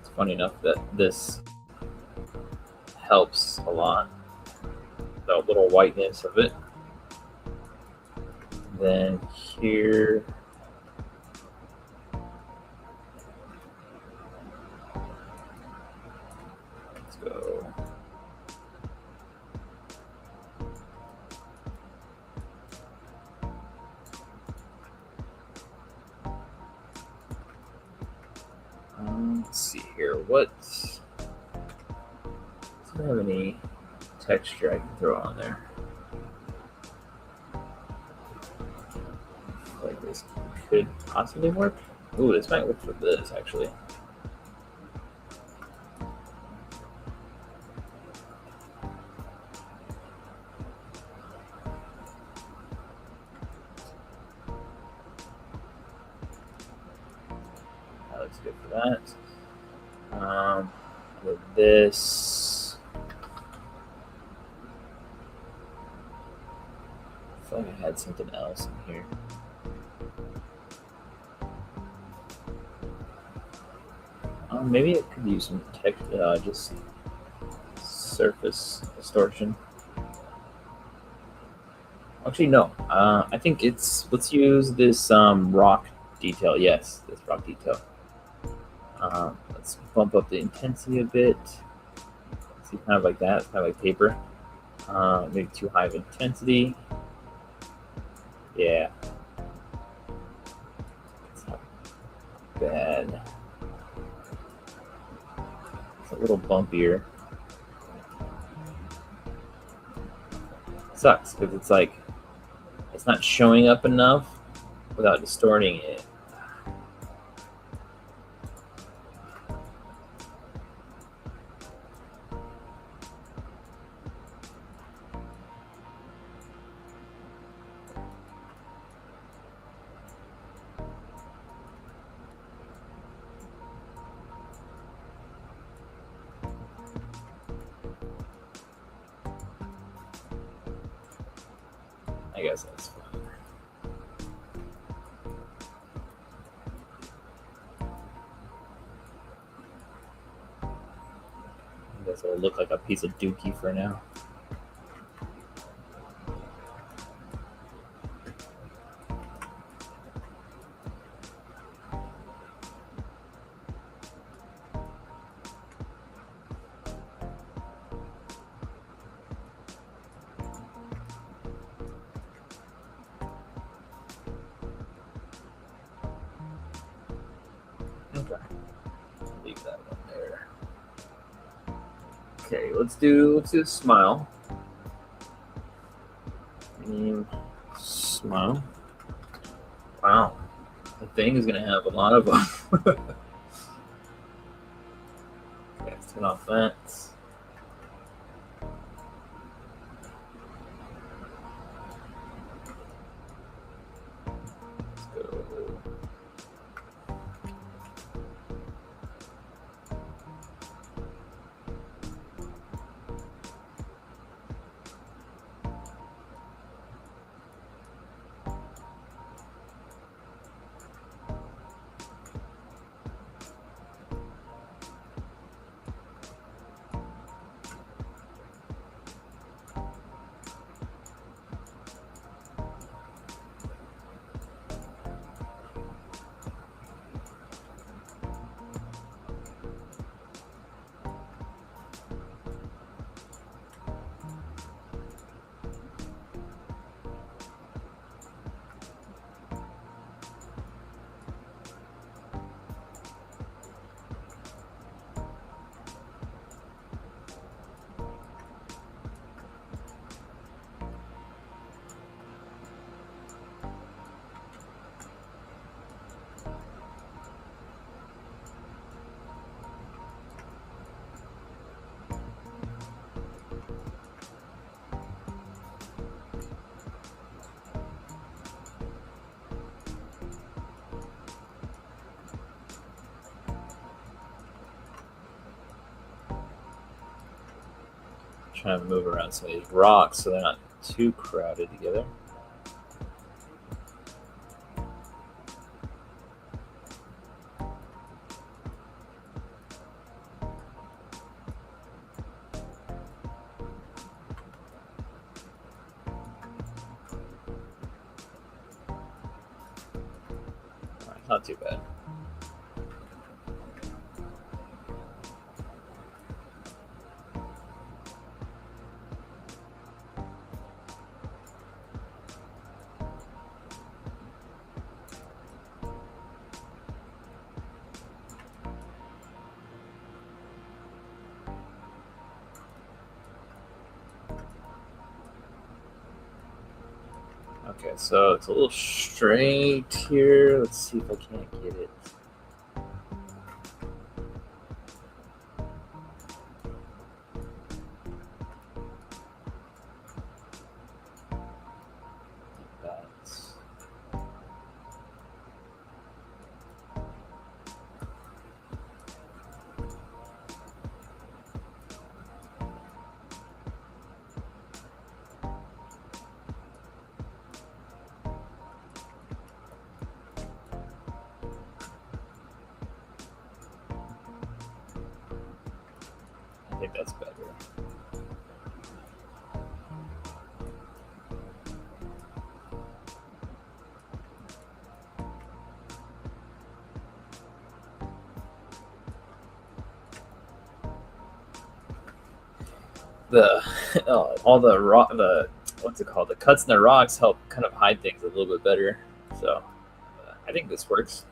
Speaker 2: It's funny enough that this helps a lot. The little whiteness of it. Then here. Let's go. Let's see here. Does it have any texture I can throw on there? Like this could possibly work. Ooh, this might work for this actually. That looks good for that. With this, I feel like I had something else in here. Maybe it could use some texture, just surface distortion. Actually, no. I think let's use this rock detail. Yes, this rock detail. Let's bump up the intensity a bit. See, kind of like that, kind of like paper. Maybe too high of intensity. Yeah. It's not bad. It's a little bumpier. Sucks because it's like it's not showing up enough without distorting it. I guess that's fine. I guess it'll look like a piece of dookie for now. Leave that one there. Okay, let's do a smile. Smile. Wow, the thing is gonna have a lot of them. Okay, let's turn off that. Let's go. Trying to move around some of these rocks so they're not too crowded together. Alright, not too bad. Okay, so it's a little straight here. Let's see if I can't get it. I think that's better. All the rock, what's it called? The cuts in the rocks help kind of hide things a little bit better. So I think this works.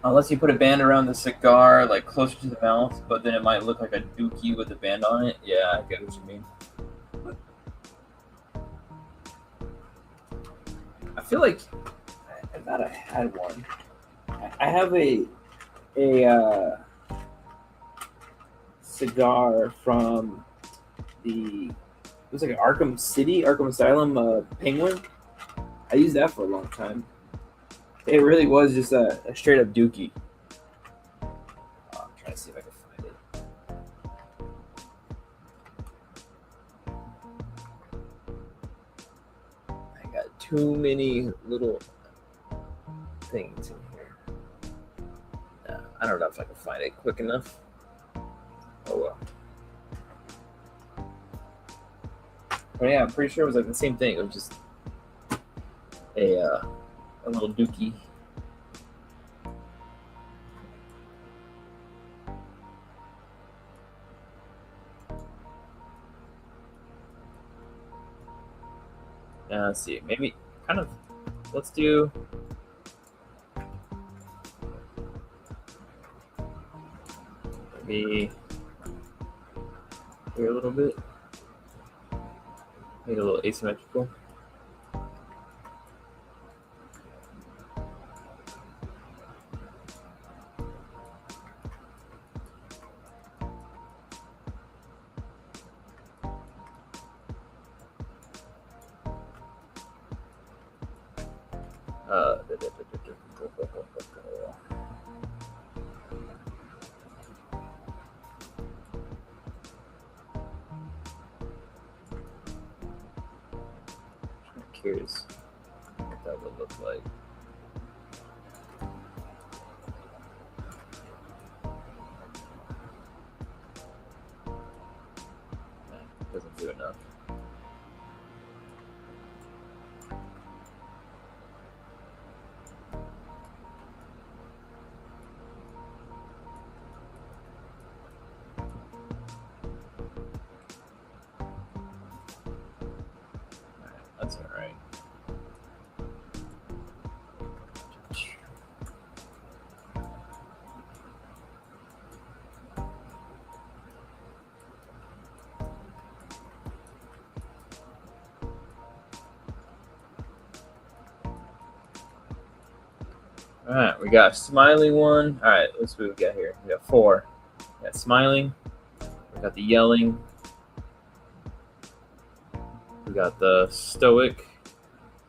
Speaker 2: Unless you put a band around the cigar, like closer to the mouth, but then it might look like a dookie with a band on it. Yeah, I get what you mean. I feel like I thought I had one. I have a cigar from it was like an Arkham Asylum Penguin. I used that for a long time. It really was just a straight up dookie. I'm trying to see if I can find it. I got too many little things in here. I don't know if I can find it quick enough. Oh well. But yeah, I'm pretty sure it was like the same thing. It was just a little dookie. Now let's see. Maybe kind of. Let's do. Maybe here a little bit. Make it a little asymmetrical. I'm curious what that would look like. Doesn't do enough. That's all right. All right, we got a smiley one. All right, let's see what we got here. We got 4. We got smiling. We got the yelling. We got the stoic.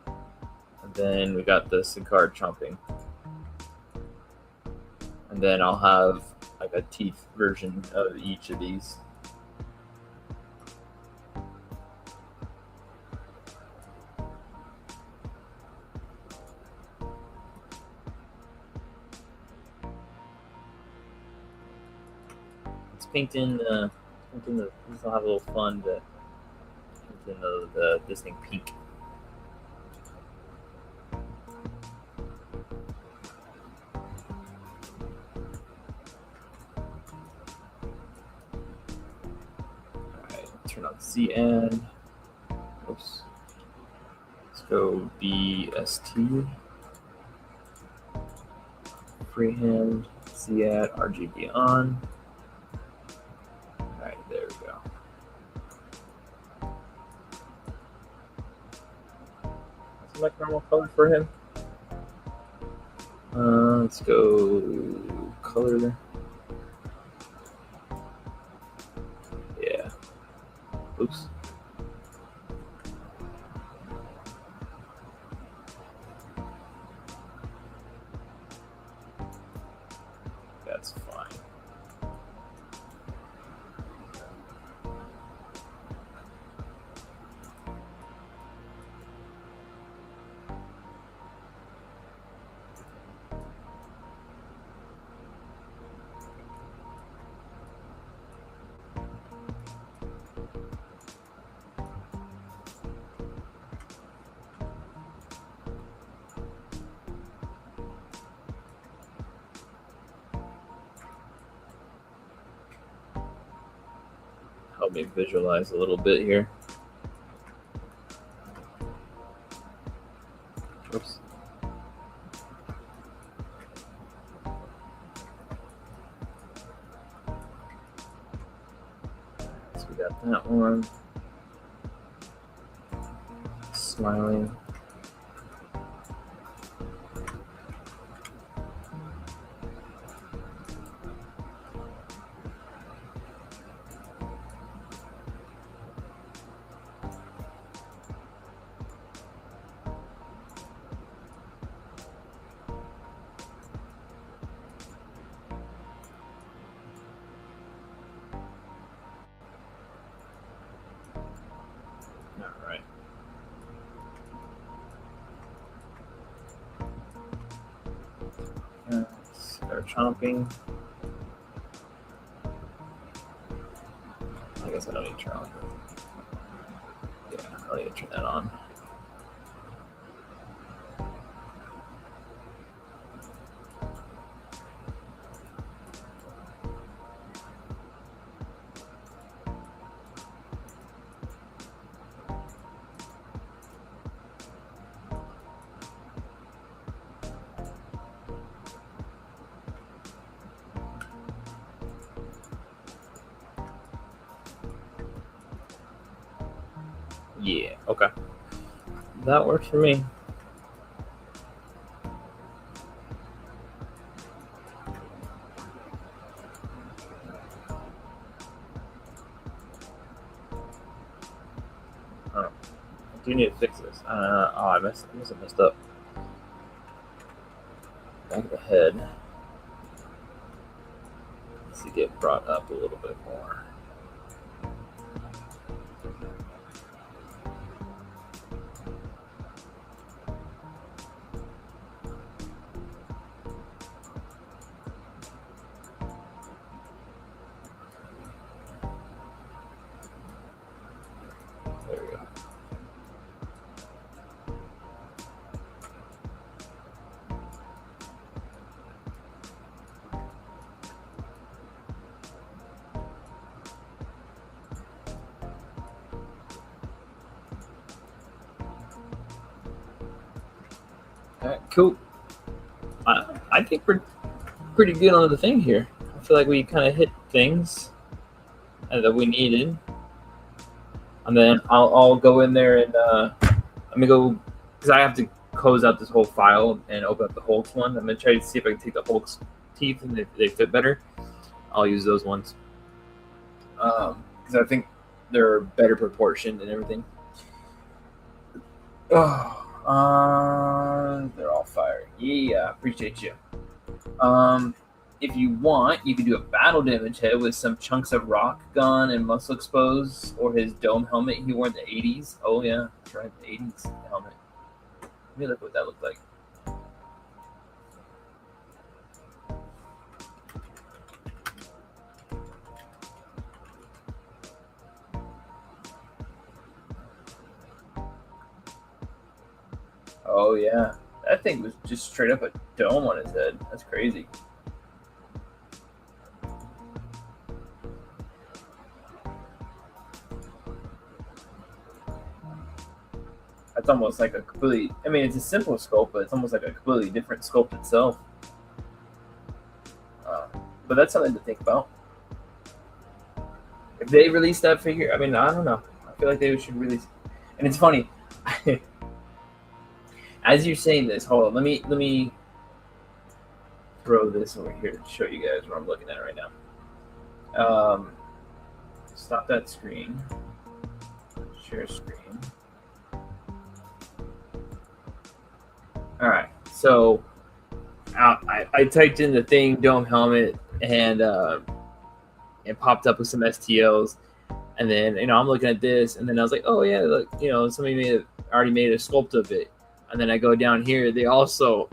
Speaker 2: And then we got the cigar chomping. And then I'll have like a teeth version of each of these. It's paint in the. This will have a little fun to paint in this thing pink. Turn on CN. Oops. Let's go BST. Freehand. CAD. RGB on. Alright, there we go. That's like normal color for him. Let's go color there. Yeah. Oops. That's fine. Help me visualize a little bit here. Oops. So we got that one. Smiling. All right. Start chomping. I guess I don't need to turn on. Yeah, I don't need to turn that on. Yeah, okay. That works for me. Oh, I do need to fix this. I must have messed up. Back of the head needs to get brought up a little bit more. There we go. All right, cool. I think we're pretty good on the thing here. I feel like we kind of hit things that we needed. And then I'll go in there and I'm gonna go because I have to close out this whole file and open up the Hulk's one. I'm gonna try to see if I can take the Hulk's teeth and if they fit better. I'll use those ones because I think they're better proportioned and everything. Oh, they're all fire. Yeah, appreciate you. If you want, you can do a battle damage head with some chunks of rock gun and muscle exposed, or his dome helmet he wore in the 80s. Oh yeah, that's right, the 80s helmet. Let me look what that looked like. Oh yeah, that thing was just straight up a dome on his head. That's crazy. That's almost like a completely. I mean, it's a simple sculpt, but it's almost like a completely different sculpt itself. But that's something to think about. If they release that figure, I mean, I don't know. I feel like they should release. And it's funny. As you're saying this, hold on. Let me throw this over here to show you guys what I'm looking at right now. Stop that screen. Share screen. All right. So I typed in the thing dome helmet and it popped up with some STLs, and then I'm looking at this, and then I was like, oh yeah, look, somebody already made a sculpt of it, and then I go down here, they also,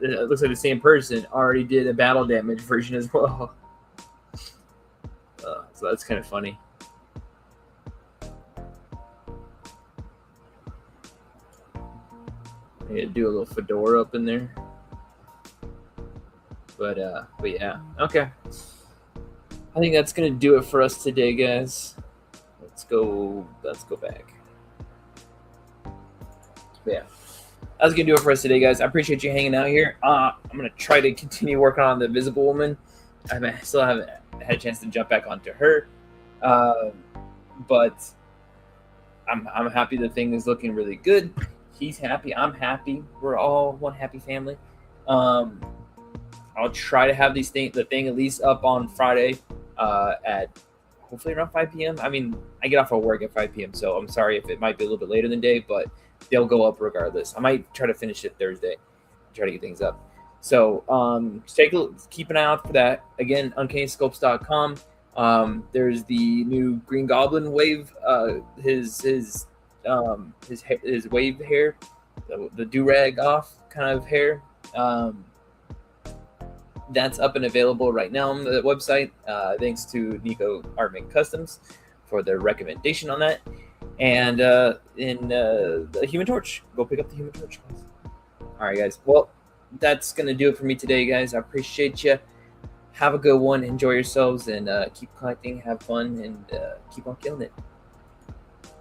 Speaker 2: it looks like the same person already did a battle damage version as well. So that's kind of funny. I need to do a little fedora up in there. But yeah, okay. I think that's gonna do it for us today, guys. Let's go back. But yeah, that's gonna do it for us today, guys. I appreciate you hanging out here. I'm gonna try to continue working on the Visible Woman. I still haven't had a chance to jump back onto her, but I'm happy the thing is looking really good. He's happy. I'm happy. We're all one happy family. I'll try to have the thing at least up on Friday at hopefully around 5 p.m. I mean, I get off of work at 5 p.m., so I'm sorry if it might be a little bit later than day, but they'll go up regardless. I might try to finish it Thursday, try to get things up. So keep an eye out for that. Again, uncannysculpts.com. There's the new Green Goblin wave, his wave hair, the do-rag off kind of hair. That's up and available right now on the website. Thanks to Nico Artman Customs for their recommendation on that. And in the Human Torch, go pick up the Human Torch. All right, guys. Well, that's gonna do it for me today, guys. I appreciate you. Have a good one. Enjoy yourselves and keep collecting. Have fun and keep on killing it.